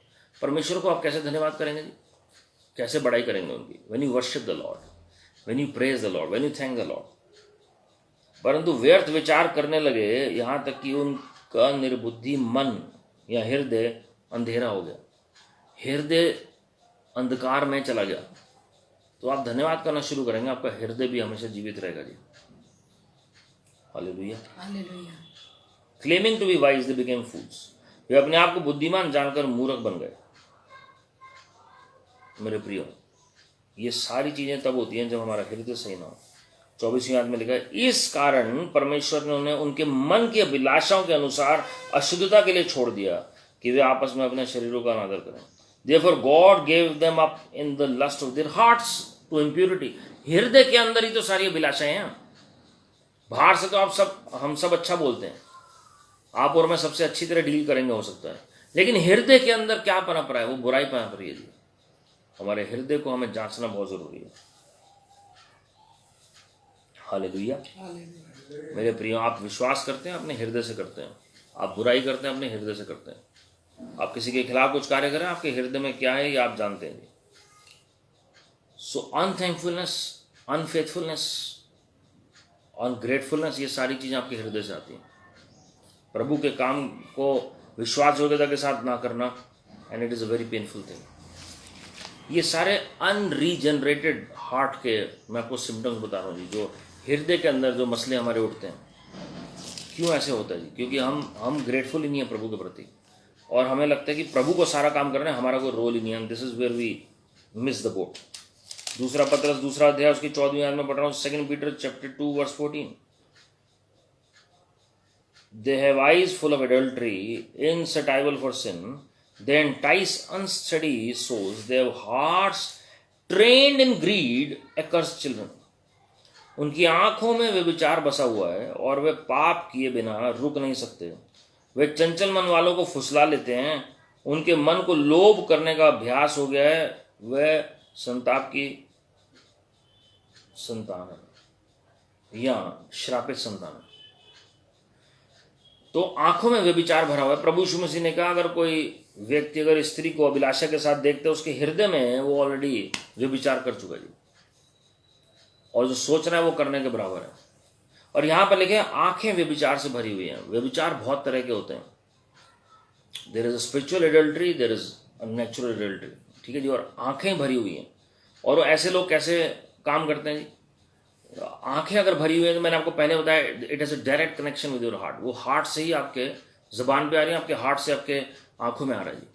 परमेश्वर को आप कैसे धन्यवाद करेंगे जी? कैसे बड़ाई करेंगे उनकी? When you worship the Lord, when you praise the Lord, when you thank the Lord. परंतु व्यर्थ विचार करने लगे, यहां तक कि उनका निर्बुद्धि मन या हृदय अंधेरा हो गया, हृदय अंधकार में चला गया। तो आप धन्यवाद करना शुरू करेंगे, आपका हृदय भी हमेशा जीवित रहेगा जी। Hallelujah. Claiming to be wise they became fools. वे अपने आप को बुद्धिमान जानकर मूर्ख बन गए। मेरे प्रियो, ये सारी चीजें तब होती हैं जब हमारा हृदय सही ना हो। 24वीं आयत में लिखा है, इस कारण परमेश्वर ने उन्हें उनके मन की अभिलाषाओं के अनुसार अशुद्धता के लिए छोड़ दिया कि वे आपस में अपने शरीरों का अनादर करें। Therefore God gave them up in the lust of their hearts to impurity। हृदय के अंदर ही तो सारी अभिलाषाएं हैं। बाहर से तो हम सब अच्छा बोलते हैं, आप और मैं सबसे अच्छी तरह डील करेंगे हो सकता है, लेकिन हृदय के अंदर क्या पनप रहा है? वो बुराई पनप रही है जी। हमारे हृदय को हमें जांचना बहुत जरूरी है। हालेलुया। मेरे प्रियो, आप विश्वास करते हैं अपने हृदय से करते हैं, आप बुराई करते हैं अपने हृदय से करते हैं। आप किसी के खिलाफ कुछ कार्य करें, आपके हृदय में क्या है ये आप जानते हैं। सो अनथैंकफुलनेस, अनफेथफुलनेस, अनग्रेटफुलनेस, ये सारी चीज़ें आपके हृदय से आती हैं। प्रभु के काम को विश्वास योग्यता के साथ ना करना, and it is a very painful thing. ये सारे अनरीजनरेटेड हार्ट के मैं आपको सिम्टम्स बता रहा हूँ जी, जो हृदय के अंदर जो मसले हमारे उठते हैं। क्यों ऐसे होता है जी? क्योंकि हम ग्रेटफुल ही नहीं है प्रभु के प्रति, और हमें लगता है कि प्रभु को सारा काम करना है, हमारा कोई रोल ही नहीं है। This is where we miss the boat. दूसरा पत्रस दूसरा अध्याय उसकी 14वीं आयत में पढ़ रहा हूँ, 2 Peter chapter 2 verse 14। They have eyes full of adultery, insatiable for sin. They entice unsteady souls. They have hearts trained in greed, accursed children. उनकी आंखों में वे विचार बसा हुआ है और वे पाप किए बिना रुक नहीं सकते। वे चंचल मन वालों को फुसला लेते हैं। उनके मन को लोभ करने का अभ्यास हो गया है। वे संताप की संतान है या श्रापित संतान है। तो आंखों में व्यभिचार भरा हुआ है। प्रभु यीशु मसीह ने कहा, अगर कोई व्यक्ति अगर स्त्री को अभिलाषा के साथ देखते, उसके हृदय में वो ऑलरेडी व्यभिचार कर चुका है, और जो सोच रहा है वो करने के बराबर है। और यहां पर लिखे आंखें व्यभिचार से भरी हुई हैं। व्यभिचार बहुत तरह के होते हैं। There is a spiritual adultery, there is a natural adultery, ठीक है जी। और आंखें भरी हुई हैं। और ऐसे लोग कैसे काम करते हैं जी? आंखें अगर भरी हुई है, तो मैंने आपको पहले बताया, it is a direct connection with your heart. वो हार्ट से ही आपके जबान पे आ रही है, आपके हार्ट से आपके आंखों में आ रहा है जी।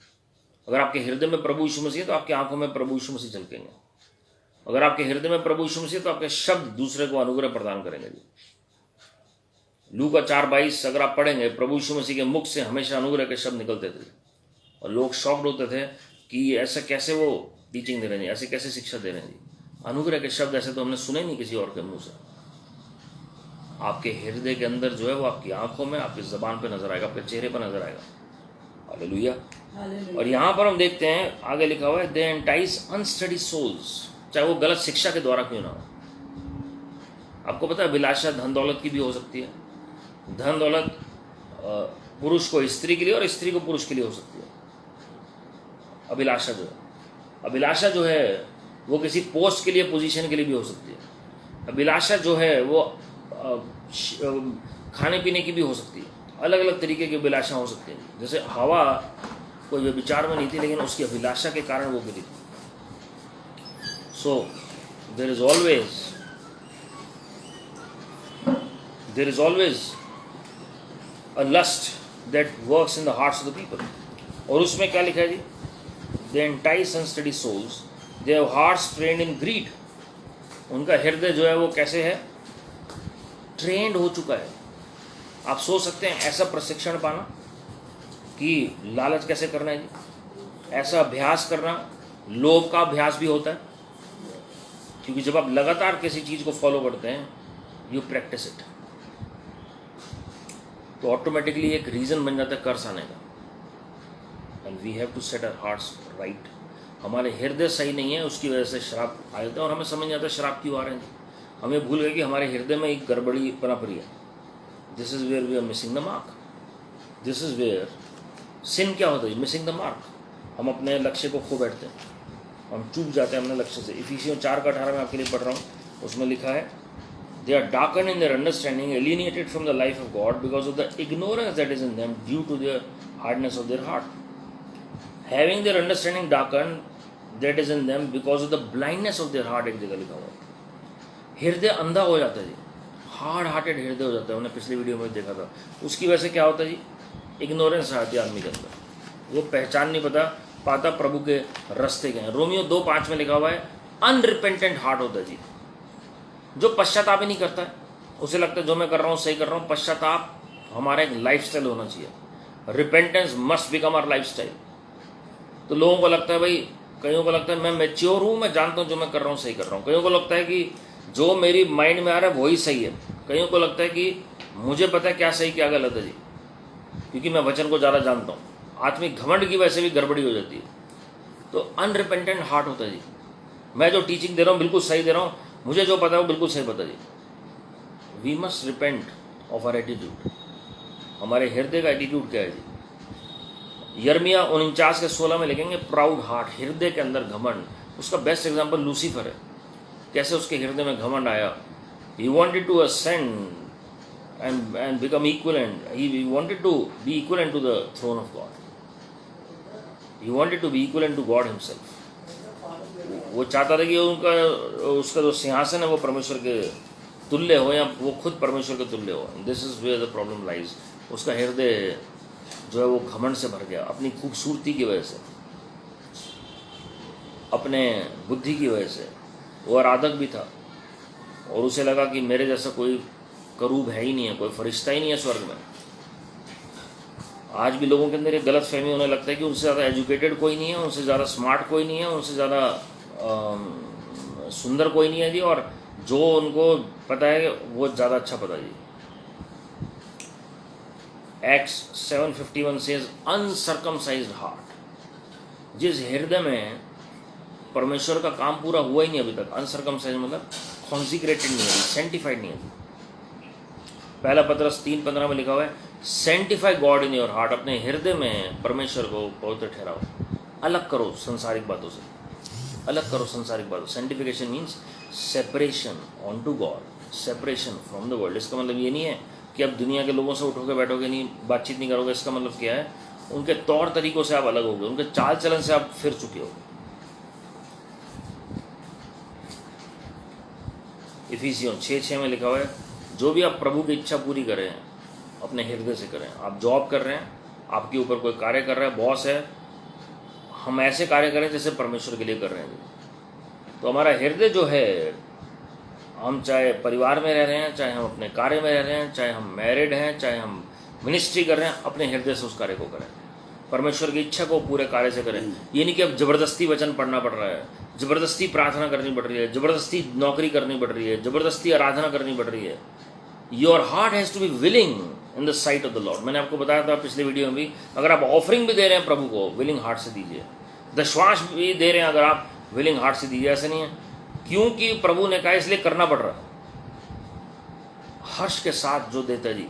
अगर आपके हृदय में प्रभु यीशु मसीह है, तो आपकी आंखों में प्रभु यीशु मसीह झलकेंगे। अगर आपके हृदय में प्रभु यीशु मसीह है, तो आपके शब्द दूसरे को अनुग्रह प्रदान करेंगे जी। लूका 4:22 अगर आप पढ़ेंगे, प्रभु यीशु मसीह के मुख से हमेशा अनुग्रह के शब्द निकलते थे, और लोग शॉक्ड होते थे कि ऐसा कैसे वो टीचिंग दे रहे हैं, ऐसे कैसे शिक्षा दे रहे हैं जी। अनुग्रह के शब्द ऐसे तो हमने सुने नहीं किसी और के मुंह से। आपके हृदय के अंदर जो है वो आपकी आंखों में, आपकी जबान पे नजर आएगा, आपके चेहरे पर नजर आएगा। हालेलुया। और यहां पर हम देखते हैं आगे लिखा हुआ है, दे एंटाइस अनस्टडी सोल्स, चाहे वो गलत शिक्षा के द्वारा क्यों ना हो। आपको पता है अभिलाषा धन दौलत की भी हो सकती है। धन दौलत पुरुष को स्त्री के लिए और स्त्री को पुरुष के लिए हो सकती है। अभिलाषा जो है वो किसी पोस्ट के लिए, पोजीशन के लिए भी हो सकती है। अभिलाषा जो है वो खाने पीने की भी हो सकती है। अलग अलग तरीके की अभिलाषा हो सकती है। जैसे हवा कोई व्यभिचार में नहीं थी, लेकिन उसकी अभिलाषा के कारण वो गिरी थी। So there is always a lust that works in the hearts of the people. और उसमें क्या लिखा है जी? They entice unsteady souls. They have hearts trained in greed. उनका हृदय जो है वो कैसे है? ट्रेंड हो चुका है। आप सोच सकते हैं ऐसा प्रशिक्षण पाना कि लालच कैसे करना है जी। ऐसा अभ्यास करना, लोभ का अभ्यास भी होता है, क्योंकि जब आप लगातार किसी चीज को फॉलो करते हैं, यू प्रैक्टिस इट, तो ऑटोमेटिकली एक रीज़न बन जाता है कर्स आने का। And we have to set our hearts right. हमारे हृदय सही नहीं है, उसकी वजह से श्राप आ जाता है, और हमें समझ नहीं आता श्राप क्यों आ रहे हैं। हमें भूल गए कि हमारे हृदय में एक गड़बड़ी पनप रही है। This is where we are missing the mark. This is where sin क्या होता है? Missing the mark. हम अपने लक्ष्य को खो बैठते हैं, हम चूक जाते हैं अपने लक्ष्य से। इफिसियों 4:18 में आपके लिए पढ़ रहा हूँ, उसमें लिखा है, they are darkened in their understanding, alienated from the life of God because of the ignorance that is in them due to their hardness of their heart. Having their understanding darkened that is in them because of the blindness of their heart, एक जगह लिखा हुआ है। हृदय अंधा हो जाता है जी, हार्ड हार्टेड हृदय हो जाता है। हमने पिछली वीडियो में देखा था। उसकी वजह से क्या होता है जी? इग्नोरेंस आती है आदमी के अंदर, वो पहचान नहीं पाता प्रभु के रास्ते के हैं। रोमियो 2:5 में लिखा हुआ है, अनरिपेंटेंट हार्ट होता है जी, जो पश्चाताप ही नहीं करता है। उसे लगता है जो मैं कर रहा हूँ सही कर रहा हूँ। पश्चाताप हमारा एक लाइफस्टाइल होना चाहिए। Repentance must become our lifestyle. तो लोगों को लगता है भाई, कईयों को लगता है मैं मैच्योर हूँ, मैं जानता हूँ जो मैं कर रहा हूँ सही कर रहा हूँ। कईयों को लगता है कि जो मेरी माइंड में आ रहा है वही सही है। कईयों को लगता है कि मुझे पता है क्या सही क्या गलत है जी, क्योंकि मैं वचन को ज़्यादा जानता हूँ। आत्मिक घमंड की वजह से भी गड़बड़ी हो जाती है। तो अनरिपेंटेंट हार्ट होता है जी। मैं जो टीचिंग दे रहा हूँ बिल्कुल सही दे रहा हूँ, मुझे जो पता है वो बिल्कुल सही पता जी। We must repent of our attitude. हमारे हृदय का एटीट्यूड क्या है जी? यर्मिया 49:16 में लिखेंगे प्राउड हार्ट, हृदय के अंदर घमंड। उसका बेस्ट एग्जांपल लूसीफर है, कैसे उसके हृदय में घमंड आया। He wanted to ascend and become equivalent. He wanted to be equivalent to the throne of God. He wanted to be equivalent to God himself. वो चाहता था कि उसका जो सिंहासन है वो परमेश्वर के तुल्य हो या वो खुद परमेश्वर के तुल्य हो। This is where the problem lies. उसका हृदय जो है वो घमंड से भर गया, अपनी खूबसूरती की वजह से, अपने बुद्धि की वजह से। वो आराधक भी था और उसे लगा कि मेरे जैसा कोई करूब है ही नहीं है, कोई फरिश्ता ही नहीं है स्वर्ग में। आज भी लोगों के अंदर एक गलत फहमी होने लगता है कि उनसे ज़्यादा एजुकेटेड कोई नहीं है, उनसे ज़्यादा स्मार्ट कोई नहीं है, उनसे ज़्यादा सुंदर कोई नहीं है जी, और जो उनको पता है वो ज़्यादा अच्छा पता जी। Acts 7:51 सेज अनसर्कमसाइज्ड हार्ट, जिस हृदय में परमेश्वर का काम पूरा हुआ ही नहीं अभी तक। अनसर्कमसाइज्ड मतलब कॉन्सिक्रेटेड नहीं है, सेंटिफाइड नहीं है। पहला पत्रस 3:15 में लिखा हुआ है sanctify God in your heart, अपने हृदय में परमेश्वर को पवित्र ठहराओ। अलग करो संसारिक बातों से, अलग करो संसारिक बातों। Sanctification means separation on to God, separation from the world. इसका मतलब ये नहीं है कि अब दुनिया के लोगों से उठोगे बैठोगे नहीं, बातचीत नहीं करोगे। इसका मतलब क्या है, उनके तौर तरीकों से आप अलग होगे, उनके चाल चलन से आप फिर चुके हो। इफिसियों 6:6 में लिखा हुआ है जो भी आप प्रभु की इच्छा पूरी करें अपने हृदय से करें। आप जॉब कर रहे हैं, आपके ऊपर कोई कार्य कर रहा है, बॉस है, हम ऐसे कार्य करें जैसे परमेश्वर के लिए कर रहे हैं। तो हमारा हृदय जो है, हम चाहे परिवार में रह रहे हैं, चाहे हम अपने कार्य में रह रहे हैं, चाहे हम मैरिड हैं, चाहे हम मिनिस्ट्री कर रहे हैं, अपने हृदय से उस कार्य को करें, परमेश्वर की इच्छा को पूरे कार्य से करें। ये नहीं कि अब जबरदस्ती वचन पढ़ना पड़ रहा है, जबरदस्ती प्रार्थना करनी पड़ रही है, जबरदस्ती नौकरी करनी पड़ रही है, जबरदस्ती आराधना करनी पड़ रही है। Your heart has to be willing in the sight of the Lord. मैंने आपको बताया था पिछले वीडियो में भी, अगर आप ऑफरिंग भी दे रहे हैं प्रभु को, विलिंग हार्ट से दीजिए। दशवांश भी दे रहे हैं अगर आप, विलिंग हार्ट से दीजिए। ऐसा नहीं है क्योंकि प्रभु ने कहा इसलिए करना पड़ रहा है, हर्ष के साथ जो देता है जी।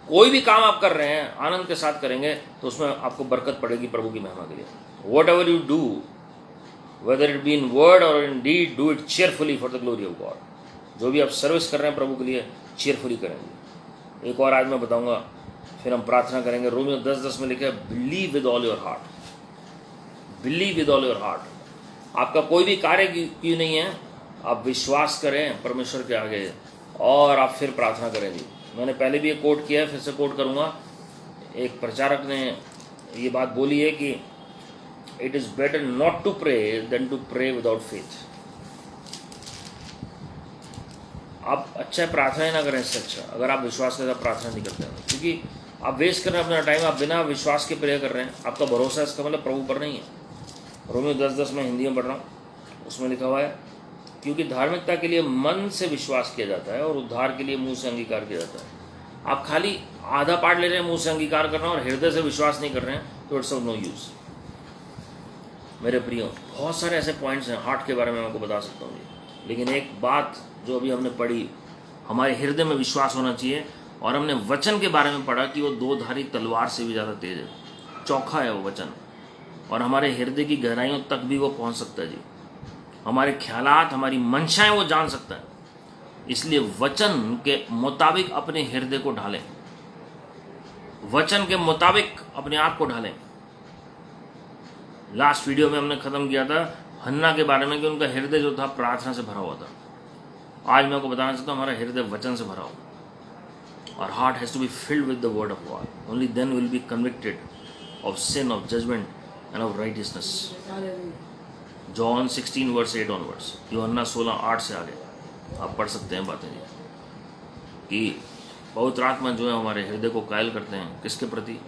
कोई भी काम आप कर रहे हैं आनंद के साथ करेंगे तो उसमें आपको बरकत पड़ेगी प्रभु की महिमा के लिए। Whatever you do, whether it be in word or in deed, do it cheerfully for the glory of God. जो भी आप सर्विस कर रहे हैं प्रभु के लिए, चेयरफुली करेंगे। एक और आज मैं बताऊंगा, फिर हम प्रार्थना करेंगे। रोमियो 10:10 में लिखा है believe with all your heart, believe with all your heart. आपका कोई भी कार्य क्यों नहीं है, आप विश्वास करें परमेश्वर के आगे और आप फिर प्रार्थना करेंगे। मैंने पहले भी ये कोट किया है, फिर से कोट करूंगा। एक प्रचारक ने ये बात बोली है कि it is better not to pray than to pray without faith. आप अच्छा प्रार्थना ना करें इससे अच्छा, अगर आप विश्वास के साथ प्रार्थना नहीं करते हैं, क्योंकि आप वेस्ट कर रहे हैं अपना टाइम, आप बिना विश्वास के प्रे कर रहे हैं। आपका भरोसा इसका मतलब प्रभु पर नहीं है। रोमियो 10:10 में हिंदी में पढ़ रहा हूँ, उसमें लिखा हुआ है क्योंकि धार्मिकता के लिए मन से विश्वास किया जाता है और उद्धार के लिए मुंह से अंगीकार किया जाता है। आप खाली आधा पार्ट ले रहे हैं, मुंह से अंगीकार कर रहे हैं और हृदय से विश्वास नहीं कर रहे हैं, तो इट्स ऑफ नो यूज। मेरे प्रियो, बहुत सारे ऐसे पॉइंट्स हैं हार्ट के बारे में मैं आपको बता सकता हूँ, लेकिन एक बात जो अभी हमने पढ़ी, हमारे हृदय में विश्वास होना चाहिए। और हमने वचन के बारे में पढ़ा कि वो दो धारी तलवार से भी ज़्यादा तेज है, चौखा है वो वचन, और हमारे हृदय की गहराइयों तक भी वो पहुंच सकता है जी। हमारे ख्यालात, हमारी मंशाएं वो जान सकता है। इसलिए वचन के मुताबिक अपने हृदय को ढालें, वचन के मुताबिक अपने आप को ढालें। लास्ट वीडियो में हमने खत्म किया था हन्ना के बारे में कि उनका हृदय जो था प्रार्थना से भरा हुआ था। आज मैं आपको बताना चाहता हूँ हमारा हृदय वचन से भरा हो। और heart has to be filled with the word of God, only then will be convicted of sin, of judgment and of righteousness. John 16:8 onwards, यूहन्ना 16:8 से आगे आप पढ़ सकते हैं बातें जी, कि पवित्र आत्मा जो है हमारे हृदय को कायल करते हैं। किसके प्रति?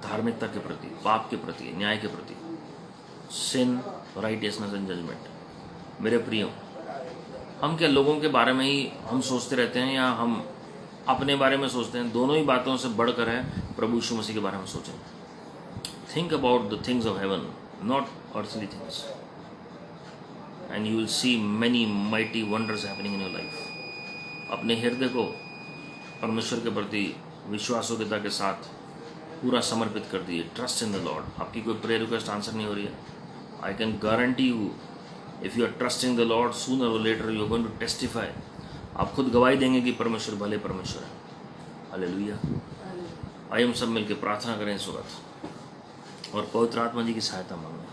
धार्मिकता के प्रति, पाप के प्रति, न्याय के प्रति, सिन, राइटियसनेस एंड जजमेंट। मेरे प्रियो, हम क्या लोगों के बारे में ही हम सोचते रहते हैं या हम अपने बारे में सोचते हैं? दोनों ही बातों से बढ़कर है प्रभु यीशु मसीह के बारे में सोचें। Think about the things of haven, not earthly things, and you will see many mighty wonders happening in your life. अपने हृदय को परमेश्वर के प्रति विश्वासयोग्यता के साथ पूरा समर्पित कर दीजिए। Trust in the lord. आपकी कोई प्रेयर रिक्वेस्ट आंसर नहीं हो रही है, I can guarantee you if you are trusting the lord sooner or later you are going to testify. आप खुद गवाही देंगे कि परमेश्वर भले परमेश्वर है। हालेलुया। आइए हम सब मिलकर प्रार्थना करें इस वक्त और पवित्र आत्मा जी की सहायता मांगें।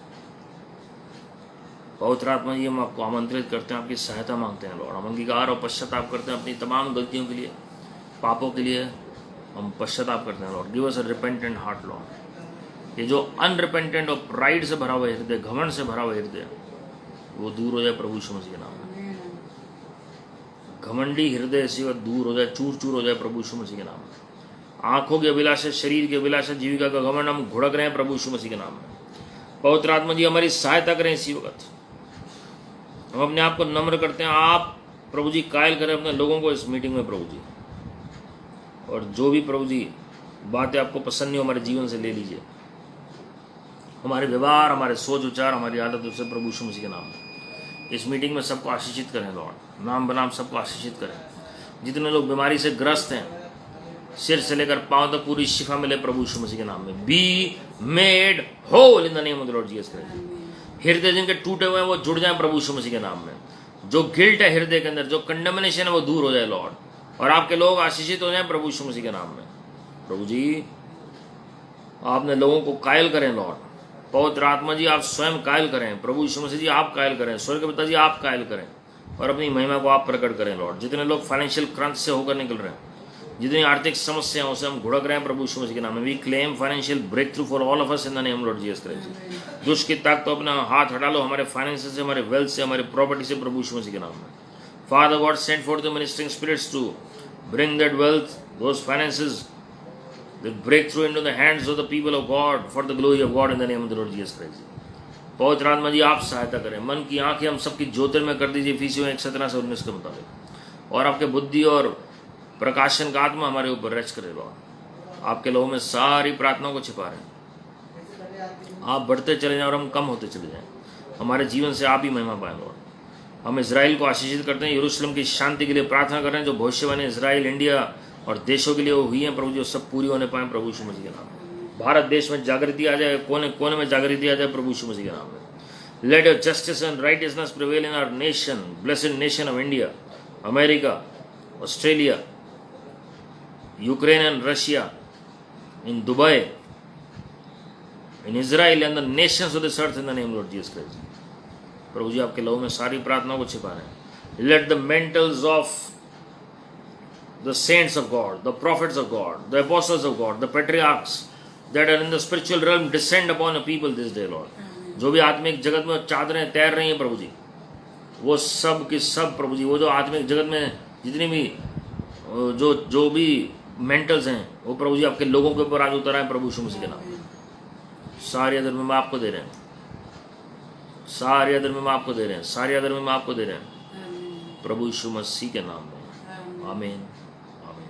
पवित्र आत्मा जी, हम आपको आमंत्रित करते हैं, आपकी सहायता मांगते हैं लॉर्ड। हम अंगीकार और पश्चाताप करते हैं अपनी तमाम गलतियों के लिए, पापों के लिए हम पश्चाताप करते हैं लॉर्ड। गिव अस अ रिपेंटेंट हार्ट लॉर्ड। ये जो अनरिपेंटेंट और प्राइड से भरा हुआ हृदय, घमंड से भरा हुआ हृदय, वो दूर हो जाए प्रभु यीशु मसीह के नाम में। घमंडी हृदय से वो दूर हो जाए, चूर चूर हो जाए प्रभु यीशु मसीह के नाम में। आंखों की अभिलाषा, शरीर की अभिलाषा, जीविका का घमंड हम घुड़क रहे हैं प्रभु यीशु मसीह के नाम में। पवित्र आत्मा जी हमारी सहायता करें इसी वक्त। हम अपने आप को नम्र करते हैं, आप प्रभु जी कायल करें अपने लोगों को इस मीटिंग में प्रभु जी। और जो भी प्रभु जी बातें आपको पसंद नहीं हो हमारे जीवन से ले लीजिए। हमारे व्यवहार, हमारे सोच विचार, हमारी आदत से प्रभु यीशु मसीह के नाम में इस मीटिंग में सबको आशीषित करें लॉर्ड। नाम बनाम सबको आशीषित करें। जितने लोग बीमारी से ग्रस्त हैं, सिर से लेकर पांव तक पूरी शिफा मिले प्रभु यीशु मसीह के नाम में। Be made whole in the name of the Lord Jesus Christ. हृदय जिनके टूटे हुए हैं वो जुड़ जाएं प्रभु यीशु मसीह के नाम में। जो गिल्ट है हृदय के अंदर, जो कंडेमनेशन है वो दूर हो जाए लॉर्ड, और आपके लोग आशीषित हो जाएं प्रभु यीशु मसीह के नाम में। प्रभु जी आपने लोगों को कायल करें लॉर्ड। पवित्र आत्मा जी आप स्वयं कायल करें। प्रभु यीशु मसीह जी आप कायल करें। स्वर्ग के पिता जी आप कायल करें और अपनी महिमा को आप प्रकट करें लॉर्ड। जितने लोग फाइनेंशियल क्रंच से होकर निकल रहे हैं, जितनी आर्थिक समस्याओं से हम घुड़क रहे हैं प्रभु यीशु मसीह के नाम में, we claim financial breakthrough for all of us in the name Lord Jesus Christ. दुष्ट की ताकत तो अपना हाथ हटा लो हमारे फाइनेंस से, हमारे वेल्थ से, हमारे प्रॉपर्टी से प्रभु यीशु मसीह के नाम में। Father God send for the ministering spirits to bring that wealth, those finances, that breakthrough into the hands of the people of God for the glory of God in the name of the Lord Jesus Christ. पवित्र आत्मा जी आप सहायता करें। मन की आंखें हम सबकी ज्योतिर्मय कर दीजिए इफिसियों 1:17 से 19 के मुताबिक, और आपके बुद्धि और प्रकाशन का आत्मा हमारे ऊपर रच करे लॉर्ड। आपके लोगों में सारी प्रार्थनाओं को छिपा रहे। आप बढ़ते चले जाएं और हम कम होते चले जाएं। हमारे जीवन से आप ही महिमा पाएं लॉर्ड। हम इजराइल को आशीषित करते हैं, यरूशलेम की शांति के लिए प्रार्थना कर रहे हैं। जो भविष्यवाणी इजराइल, इंडिया और देशों के लिए वो हुई है प्रभु, जो सब पूरी होने पाए प्रभु यीशु मसीह के नाम में। भारत देश में जागृति आ जाए, कोने कोने में जागृति आ जाए प्रभु यीशु मसीह के नाम में। Let your justice and righteousness prevail in our nation, blessed nation of India, America, Australia, Ukraine and Russia, in Dubai, in Israel and the nations of this earth in the name Lord Jesus Christ. प्रभु जी आपके लोगों में सारी प्रार्थनाओं को छिपा रहे हैं। Let the mantles of the saints of God, the prophets of God, the apostles of God, the patriarchs that are in the spiritual realm descend upon a people this day Lord. जो भी आत्मिक जगत में चादरें तैर रही हैं प्रभु जी, वो सब की सब प्रभु जी, वो जो आत्मिक जगत में जितनी भी जो भी मेंटल्स हैं वो प्रभु जी आपके लोगों के ऊपर आज उतर आए प्रभु यीशु मसीह के नाम में। सारी अदर में आपको दे रहे हैं, सारी अदर में आपको दे रहे हैं, सारी अदर में आपको दे रहे हैं प्रभु यीशु मसीह के नाम में। आमीन आमीन।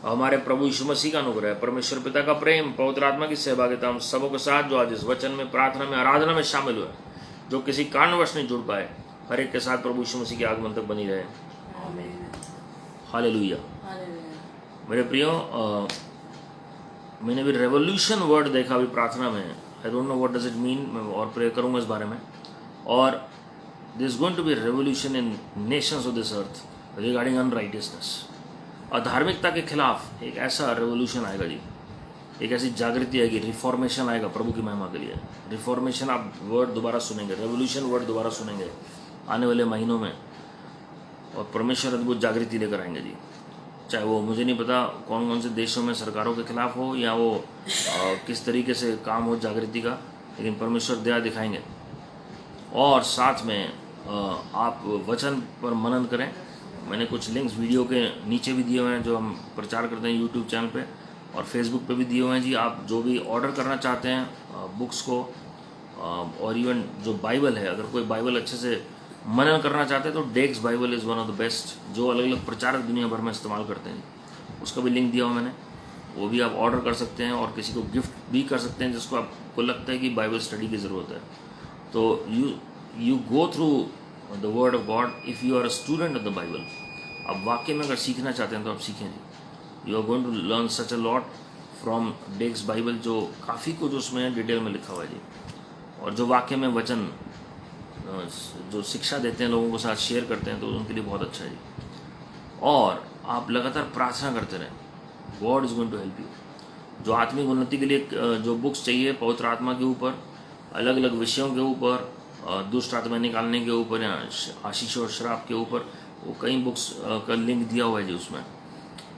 हमारे प्रभु यीशु मसीह का अनुग्रह, परमेश्वर पिता का प्रेम, पवित्र आत्मा की सहभागिता हम सबों के साथ जो आज इस वचन में, प्रार्थना में, आराधना में शामिल हुए, जो किसी कारणवश नहीं जुड़ पाए, हर एक के साथ प्रभु यीशु मसीह के आगमन तक बनी रहे। आमीन। हालेलुया। मेरे प्रियो, मैंने भी रेवोल्यूशन वर्ड देखा अभी प्रार्थना में। I don't know what does it mean, मैं और प्रे करूँगा इस बारे में। और this is going to be revolution in nations of this earth regarding unrighteousness. अधार्मिकता के खिलाफ एक ऐसा रेवोल्यूशन आएगा जी, एक ऐसी जागृति आएगी, रिफॉर्मेशन आएगा प्रभु की महिमा के लिए। रिफॉर्मेशन आप वर्ड दोबारा सुनेंगे, रेवोल्यूशन वर्ड दोबारा सुनेंगे आने वाले महीनों में, और परमेश्वर अद्भुत जागृति लेकर आएंगे जी। चाहे वो मुझे नहीं पता कौन कौन से देशों में सरकारों के खिलाफ हो, या वो किस तरीके से काम हो जागृति का, लेकिन परमेश्वर दया दिखाएंगे। और साथ में आप वचन पर मनन करें। मैंने कुछ लिंक्स वीडियो के नीचे भी दिए हुए हैं जो हम प्रचार करते हैं यूट्यूब चैनल पे, और फेसबुक पे भी दिए हुए हैं जी। आप जो भी ऑर्डर करना चाहते हैं बुक्स को, और इवन जो बाइबल है, अगर कोई बाइबल अच्छे से मनन करना चाहते हैं तो Dake's Bible is one of the best, जो अलग अलग प्रचारक दुनिया भर में इस्तेमाल करते हैं। उसका भी लिंक दिया हुआ मैंने, वो भी आप ऑर्डर कर सकते हैं, और किसी को गिफ्ट भी कर सकते हैं जिसको आपको लगता है कि बाइबल स्टडी की ज़रूरत है। तो you go through the word of God if you are a student of the Bible. आप वाकई में अगर सीखना चाहते हैं तो आप सीखें जी। You are going to learn such a lot from Dake's Bible, जो काफ़ी कुछ उसमें डिटेल में लिखा हुआ है जी, और जो वाक्य में वचन जो शिक्षा देते हैं लोगों के साथ शेयर करते हैं, तो उनके लिए बहुत अच्छा है जी। और आप लगातार प्रार्थना करते रहें, God is going to help you. जो आत्मिक उन्नति के लिए जो बुक्स चाहिए पवित्र आत्मा के ऊपर, अलग अलग विषयों के ऊपर, दुष्ट आत्मा निकालने के ऊपर या आशीष और श्राप के ऊपर, वो कई बुक्स का लिंक दिया हुआ है जी उसमें,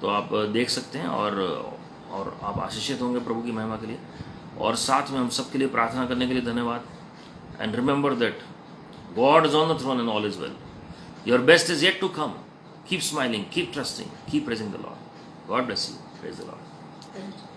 तो आप देख सकते हैं और आप आशीषित होंगे प्रभु की महिमा के लिए। और साथ में हम सब के लिए प्रार्थना करने के लिए धन्यवाद। And remember that God is on the throne and all is well. Your best is yet to come. Keep smiling, keep trusting, keep praising the Lord. God bless you. Praise the Lord.